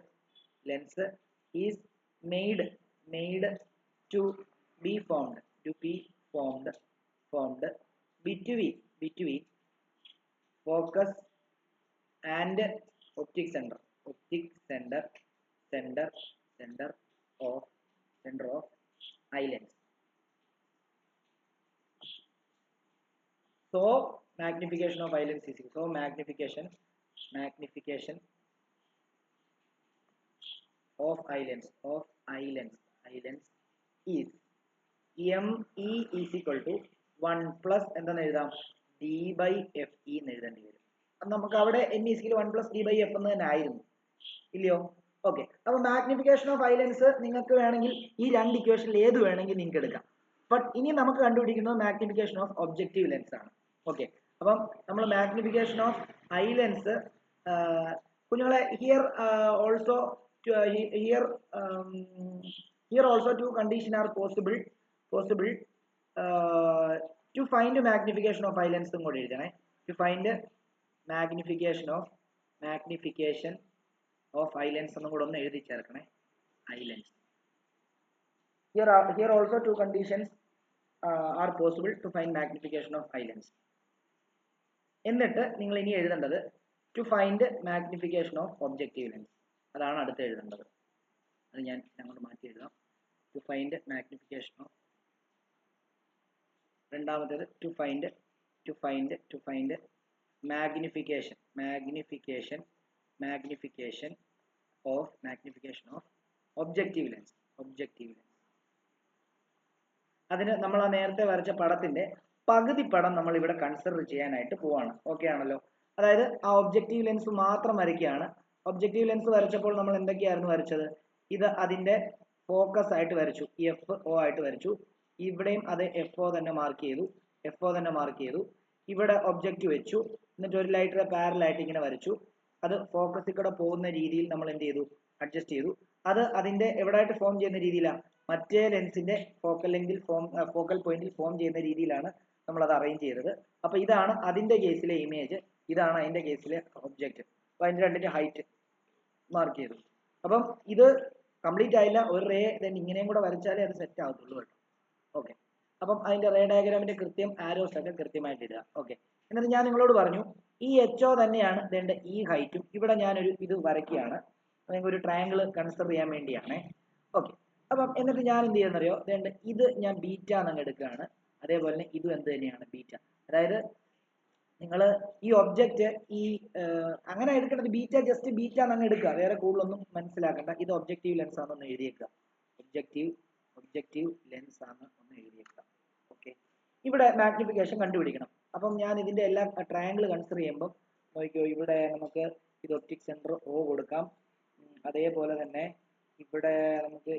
is made to be formed between focus and optic center of eye lens. So magnification of eye lens is equal. So magnification of eye lens is ME is equal to 1 plus എന്തെന്ന് എഴുതാം D/FE എന്ന് എഴുതേണ്ടി വരും. നമുക്ക് അവിടെ ME is equal to 1 plus D/F എന്ന് തന്നെ ആയിരുന്നു, ഇല്ലയോ? ഓക്കെ. അപ്പൊ മാഗ്നിഫിക്കേഷൻ ഓഫ് ഐ ലെൻസ് നിങ്ങൾക്ക് വേണമെങ്കിൽ ഈ രണ്ട് ഇക്വേഷനിൽ ഏത് വേണമെങ്കിൽ നിങ്ങൾക്ക് എടുക്കാം. ബട്ട് ഇനി നമുക്ക് കണ്ടുപിടിക്കുന്നത് മാഗ്നിഫിക്കേഷൻ ഓഫ് ഒബ്ജക്റ്റീവ് ലെൻസ് ആണ്. ഓക്കെ. അപ്പം നമ്മൾ മാഗ്നിഫിക്കേഷൻ ഓഫ് ഐ ലെൻസ് കുഞ്ഞുങ്ങളെ here also two conditions are possible to find magnification of eye lens കൂടി എഴുതണേ. To find magnification of eye lens എന്നും കൂടെ ഒന്ന് എഴുതി ചേർക്കണേ. eye lens. Here also two conditions are possible to find magnification of eye lens. എന്നിട്ട് നിങ്ങൾ ഇനി എഴുതേണ്ടത് to find magnification of objective lens. അതാണ് അടുത്ത് എഴുതേണ്ടത്. അത് ഞാൻ അങ്ങോട്ട് മാറ്റി എഴുതാം. To find magnification of രണ്ടാമത്തേത് to find magnification of objective lens. അതിന് നമ്മൾ ആ നേരത്തെ വരച്ച പടത്തിന്റെ പകുതി പടം നമ്മൾ ഇവിടെ കൺസിഡർ ചെയ്യാനായിട്ട് പോവാണ്. ഓക്കെ ആണല്ലോ? അതായത് ആ ഒബ്ജക്റ്റീവ് ലെൻസ് മാത്രം വരയ്ക്കുകയാണ്. ഒബ്ജക്റ്റീവ് ലെൻസ് വരച്ചപ്പോൾ നമ്മൾ എന്തൊക്കെയായിരുന്നു വരച്ചത്? ഇത് അതിന്റെ ഫോക്കസ് ആയിട്ട് വരച്ചു, FO ആയിട്ട് വരച്ചു. ഇവിടെയും അത് FO തന്നെ മാർക്ക് ചെയ്തു. ഇവിടെ ഒബ്ജക്റ്റ് വെച്ചു, എന്നിട്ട് ഒരു ലൈറ്റർ പാരലായിട്ട് ഇങ്ങനെ വരച്ചു. അത് ഫോക്കസിൽ കൂടെ പോകുന്ന രീതിയിൽ നമ്മൾ എന്ത് ചെയ്തു? അഡ്ജസ്റ്റ് ചെയ്തു. അത് അതിന്റെ എവിടെയായിട്ട് ഫോം ചെയ്യുന്ന രീതിയിലാണ്? മറ്റേ ലെൻസിന്റെ ഫോക്കൽ പോയിന്റിൽ ഫോം ചെയ്യുന്ന രീതിയിലാണ് നമ്മൾ അത് അറേഞ്ച് ചെയ്തത്. അപ്പൊ ഇതാണ് അതിന്റെ കേസിലെ ഇമേജ്, ഇതാണ് അതിന്റെ കേസിലെ ഒബ്ജക്റ്റ്. അപ്പൊ അതിന്റെ രണ്ടിന്റെ ഹൈറ്റ് മാർക്ക് ചെയ്തു. അപ്പം ഇത് കംപ്ലീറ്റ് ആയില്ല. ഒരു റേ ഇങ്ങനെയും കൂടെ വരച്ചാലേ അത് സെറ്റ് ആകത്തുള്ളൂ കേട്ടോ. ഓക്കെ. അപ്പം അതിന്റെ റേ ഡയഗ്രാമിന്റെ കൃത്യം ആരോസ് ഒക്കെ കൃത്യമായിട്ട് ഇടുക. ഓക്കെ. എന്നിട്ട് ഞാൻ നിങ്ങളോട് പറഞ്ഞു ഈ HO തന്നെയാണ് ഇതിന്റെ ഈ ഹൈറ്റും. ഇവിടെ ഞാനൊരു ഇത് വരയ്ക്കുകയാണ്, അല്ലെങ്കിൽ ഒരു ട്രയാങ്കിൾ കൺസിഡർ ചെയ്യാൻ വേണ്ടിയാണ്. ഓക്കെ. അപ്പം എന്നിട്ട് ഞാൻ എന്ത് ചെയ്യുന്നറിയോ? ഇത് ഞാൻ ബീറ്റ എന്നങ്ങ് എടുക്കുകയാണ്. അതേപോലെ തന്നെ ഇതും എന്ത് തന്നെയാണ്? ബീറ്റ. അതായത് നിങ്ങൾ ഈ ഒബ്ജക്റ്റ് അങ്ങനെ എടുക്കേണ്ടത് ബീറ്റ, ജസ്റ്റ് ബീറ്റ എന്നങ്ങ് എടുക്കുക, വേറെ കൂടുതലൊന്നും മനസ്സിലാക്കണ്ട. ഇത് ഒബ്ജക്റ്റീവ് ലെൻസ് ആണെന്ന് എഴുതിയേക്കുക. ഒബ്ജക്റ്റീവ് ലെൻസ് ആണ് ഒന്ന് എഴുതിയേക്കുക. ഓക്കെ. ഇവിടെ മാഗ്നിഫിക്കേഷൻ കണ്ടുപിടിക്കണം. അപ്പം ഞാൻ ഇതിന്റെ എല്ലാ ട്രയാങ്കിൾ കൺസിഡർ ചെയ്യുമ്പോൾ നോക്കിയോ, ഇവിടെ നമുക്ക് ഇത് ഒപ്റ്റിക് സെന്റർ O കൊടുക്കാം. അതേപോലെ തന്നെ ഇവിടെ നമുക്ക്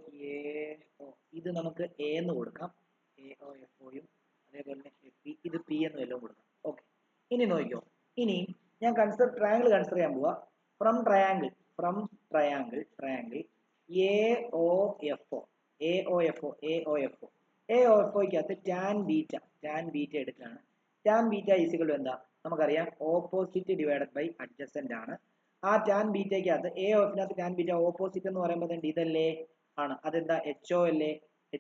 ഇത് നമുക്ക് A എന്ന് കൊടുക്കാം, AOFOയും. അതേപോലെ തന്നെ FP, ഇത് P എന്നും എല്ലാം കൊടുക്കാം. ഓക്കെ. ഇനി നോക്കിയോ, ഇനി ഞാൻ ട്രയാങ്കിൾ കൺസിഡർ ചെയ്യാൻ പോവാ. ഫ്രം ട്രയാങ്കിൾ AOFOയ്ക്കകത്ത് ടാൻ ബീറ്റ എടുക്കുകയാണ്. ടാൻ ബീറ്റ ഈസിക്കൽ എന്താ നമുക്കറിയാം? ഓപ്പോസിറ്റ് ഡിവൈഡഡ് ബൈ അഡ്ജസന്റ് ആണ്. ആ ടാൻ ബീറ്റയ്ക്കകത്ത് AOFനകത്ത് ടാൻ ബീറ്റ ഓപ്പോസിറ്റ് എന്ന് പറയുമ്പോൾ ഇതല്ലേ ആണ്. അതെന്താ? HO അല്ലേ?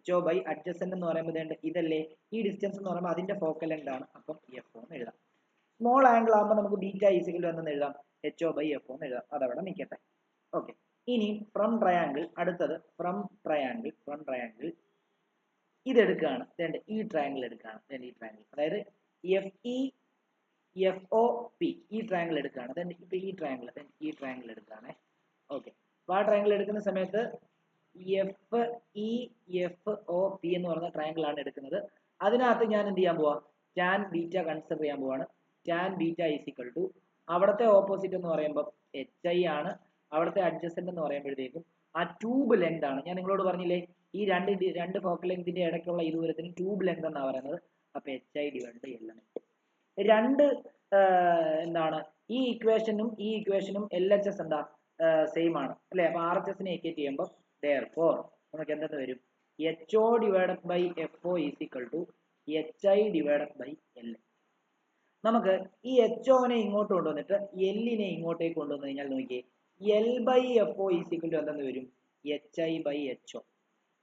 HO ബൈ അഡ്ജസന്റ് എന്ന് പറയുമ്പോൾ ഇതല്ലേ? ഈ ഡിസ്റ്റൻസ് എന്ന് പറയുമ്പോൾ അതിന്റെ ഫോക്കൽ ലെങ്ത് ആണ്. അപ്പം FO എന്ന് എഴുതാം. സ്മോൾ ആംഗിൾ ആകുമ്പോൾ നമുക്ക് ബീറ്റ ഈസിക്കൽ എന്ന് എഴുതാം, HO ബൈ FO എന്ന് എഴുതാം. അതവിടെ നിൽക്കട്ടെ. ഓക്കെ. ഇനി ഫ്രം ട്രയാങ്കിൾ അടുത്തത് ഫ്രം ട്രയാങ്കിൾ ഇതെടുക്കുകയാണ്. ഈ ട്രയാങ്കിൾ എടുക്കുകയാണ്. ഈ ട്രയാങ്കിൾ അതായത് FEFOP ഈ ട്രയാങ്കിൾ എടുക്കുകയാണ്. ഇപ്പൊ ഈ ട്രയാങ്കിൾ എടുക്കുകയാണ്. ഓക്കെ. അപ്പൊ ആ ട്രയാങ്കിൾ എടുക്കുന്ന സമയത്ത് FEFOP എന്ന് പറഞ്ഞ ട്രയാങ്കിൾ ആണ് എടുക്കുന്നത്. അതിനകത്ത് ഞാൻ എന്ത് ചെയ്യാൻ പോവാ? ടാൻ ബീറ്റ കൺസിഡർ ചെയ്യാൻ പോവാണ്. ടാൻ ബീറ്റ ഈസിക്കൽ ടു അവിടുത്തെ ഓപ്പോസിറ്റ് എന്ന് പറയുമ്പോൾ HI ആണ്, അവിടുത്തെ അഡ്ജസന്റ് എന്ന് പറയുമ്പോഴത്തേക്കും ആ ട്യൂബ് ലെങ്ത് ആണ്. ഞാൻ നിങ്ങളോട് പറഞ്ഞില്ലേ ഈ രണ്ട് ഫോക്കൽ ലെങ്തിന്റെ ഇടയ്ക്കുള്ള ഈ ദൂരത്തിന് ട്യൂബ് ലെങ്ത് എന്നാ പറയുന്നത്. അപ്പൊ HI ഡിവൈഡ് L ആണ്. രണ്ട് എന്താണ് ഈ ഇക്വേഷനും LHS എന്താ സെയിം ആണ് അല്ലെ? അപ്പൊ RHS ഇക്വേറ്റ് ചെയ്യുമ്പോൾ therefore നമുക്ക് എന്തെന്ന് വരും? HO divided by FO is equal to HI divided by L. നമുക്ക് ഈ HOനെ ഇങ്ങോട്ട് കൊണ്ടുവന്നിട്ട് L-നെ ഇങ്ങോട്ടേക്ക് കൊണ്ടുവന്നു കഴിഞ്ഞാൽ നോക്കിയേ L by FO is equal to എന്തെന്ന് വരും? HI by HO.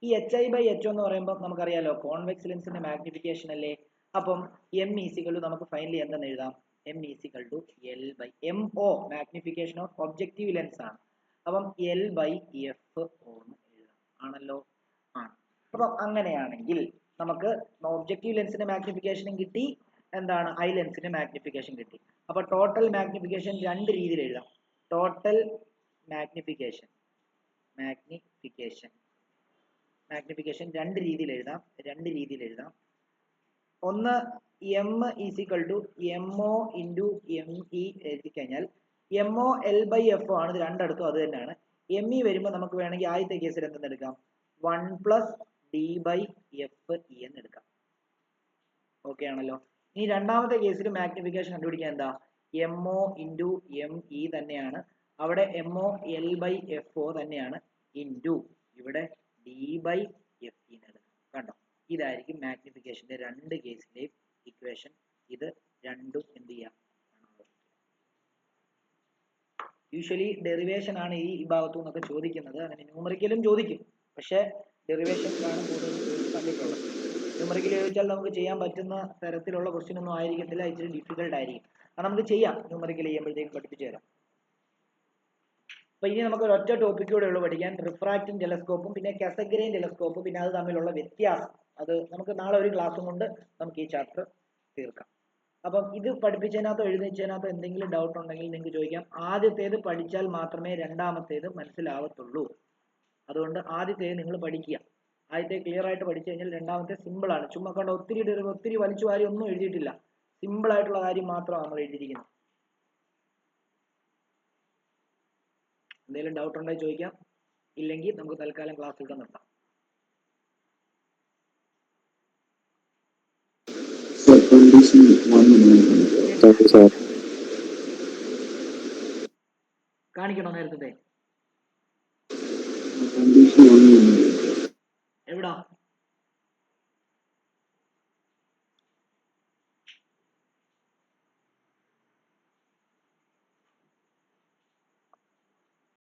ഈ HI ബൈ HO എന്ന് പറയുമ്പോൾ നമുക്കറിയാലോ കോൺവെക്സ് ലെൻസിന്റെ മാഗ്നിഫിക്കേഷൻ അല്ലേ? അപ്പം M ഈസ് ഈക്വൽ ടു നമുക്ക് ഫൈനലി എന്തെന്ന് എഴുതാം? M is equal to L by MO magnification of objective lens ആണ്. അപ്പം L ബൈ FO എന്ന് എഴുതാം. ആണല്ലോ? ആണ്. അപ്പം അങ്ങനെയാണെങ്കിൽ നമുക്ക് ഒബ്ജക്റ്റീവ് ലെൻസിന്റെ മാഗ്നിഫിക്കേഷനും കിട്ടി, എന്താണ് ഐ ലെൻസിന്റെ മാഗ്നിഫിക്കേഷൻ കിട്ടി. അപ്പൊ ടോട്ടൽ മാഗ്നിഫിക്കേഷൻ രണ്ട് രീതിയിൽ എഴുതാം. ടോട്ടൽ മാഗ്നിഫിക്കേഷൻ രണ്ട് രീതിയിൽ എഴുതാം. ഒന്ന് M is equal to MO into ME എഴുതി കഴിഞ്ഞാൽ MO L ബൈ FO ആണ്. ഇത് രണ്ടിടത്തും അത് തന്നെയാണ്. ME വരുമ്പോൾ നമുക്ക് വേണമെങ്കിൽ ആദ്യത്തെ കേസിൽ എന്തെന്ന് എടുക്കാം? 1 പ്ലസ് D ബൈ FE എന്ന് എടുക്കാം. ഓക്കെ ആണല്ലോ? ഇനി രണ്ടാമത്തെ കേസിൽ മാഗ്നിഫിക്കേഷൻ കണ്ടുപിടിക്കാൻ എന്താ? MO ഇൻറ്റു ME തന്നെയാണ്. അവിടെ MO L ബൈ FO തന്നെയാണ് ഇൻറ്റു ഇവിടെ D ബൈ FE എന്ന് എടുക്കാം. കണ്ടോ? ഇതായിരിക്കും മാഗ്നിഫിക്കേഷന്റെ രണ്ട് കേസിലെയും ഇക്വേഷൻ. ഇത് രണ്ടും എന്ത് ചെയ്യാം? യൂഷ്വലി ഡെറിവേഷൻ ആണ് ഈ ഭാഗത്തു നിന്നൊക്കെ ചോദിക്കുന്നത്. അങ്ങനെ ന്യൂമറിക്കലും ചോദിക്കും, പക്ഷെ ഡെറിവേഷൻ ആണ് കൂടുതൽ കണ്ടിട്ടുള്ളത്. ന്യൂമറിക്കൽ ചോദിച്ചാൽ നമുക്ക് ചെയ്യാൻ പറ്റുന്ന തരത്തിലുള്ള ക്വസ്റ്റ്യൻ ഒന്നും ആയിരിക്കത്തില്ല, ഇച്ചിരി ഡിഫിക്കൽട്ട് ആയിരിക്കും. അത് നമുക്ക് ചെയ്യാം, ന്യൂമറിക്കൽ ചെയ്യുമ്പോഴത്തേക്കും പഠിപ്പിച്ചു തരാം. അപ്പൊ ഇനി നമുക്ക് ഒരൊറ്റ ടോപ്പിക് കൂടെ ഉള്ളു പഠിക്കാൻ, റിഫ്രാക്റ്റിംഗ് ടെലസ്കോപ്പും പിന്നെ കാസഗ്രെയിൻ ടെലസ്കോപ്പും, പിന്നെ അത് തമ്മിലുള്ള വ്യത്യാസം. അത് നമുക്ക് നാളെ ഒരു ക്ലാസ്സും കൊണ്ട് നമുക്ക് ഈ ചാപ്റ്റർ തീർക്കാം. അപ്പം ഇത് പഠിപ്പിച്ചതിനകത്തോ എഴുതിച്ചതിനകത്തോ എന്തെങ്കിലും ഡൗട്ട് ഉണ്ടെങ്കിൽ നിങ്ങൾക്ക് ചോദിക്കാം. ആദ്യത്തേത് പഠിച്ചാൽ മാത്രമേ രണ്ടാമത്തേത് മനസ്സിലാവത്തുള്ളൂ. അതുകൊണ്ട് ആദ്യത്തേത് നിങ്ങൾ പഠിക്കുക. ആദ്യത്തെ ക്ലിയർ ആയിട്ട് പഠിച്ചു കഴിഞ്ഞാൽ രണ്ടാമത്തെ സിമ്പിൾ ആണ്. ചുമ്മാ കണ്ട ഒത്തിരി വലിച്ചു വാരി ഒന്നും എഴുതിയിട്ടില്ല. സിമ്പിൾ ആയിട്ടുള്ള കാര്യം മാത്രമാണ് നമ്മൾ എഴുതിയിരിക്കുന്നത്. എന്തെങ്കിലും ഡൗട്ട് ഉണ്ടെങ്കിൽ ചോദിക്കാം, ഇല്ലെങ്കിൽ നമുക്ക് തൽക്കാലം ക്ലാസ് ഇവിടെ നിർത്താം. കാണിക്കണോ നേരത്തെ?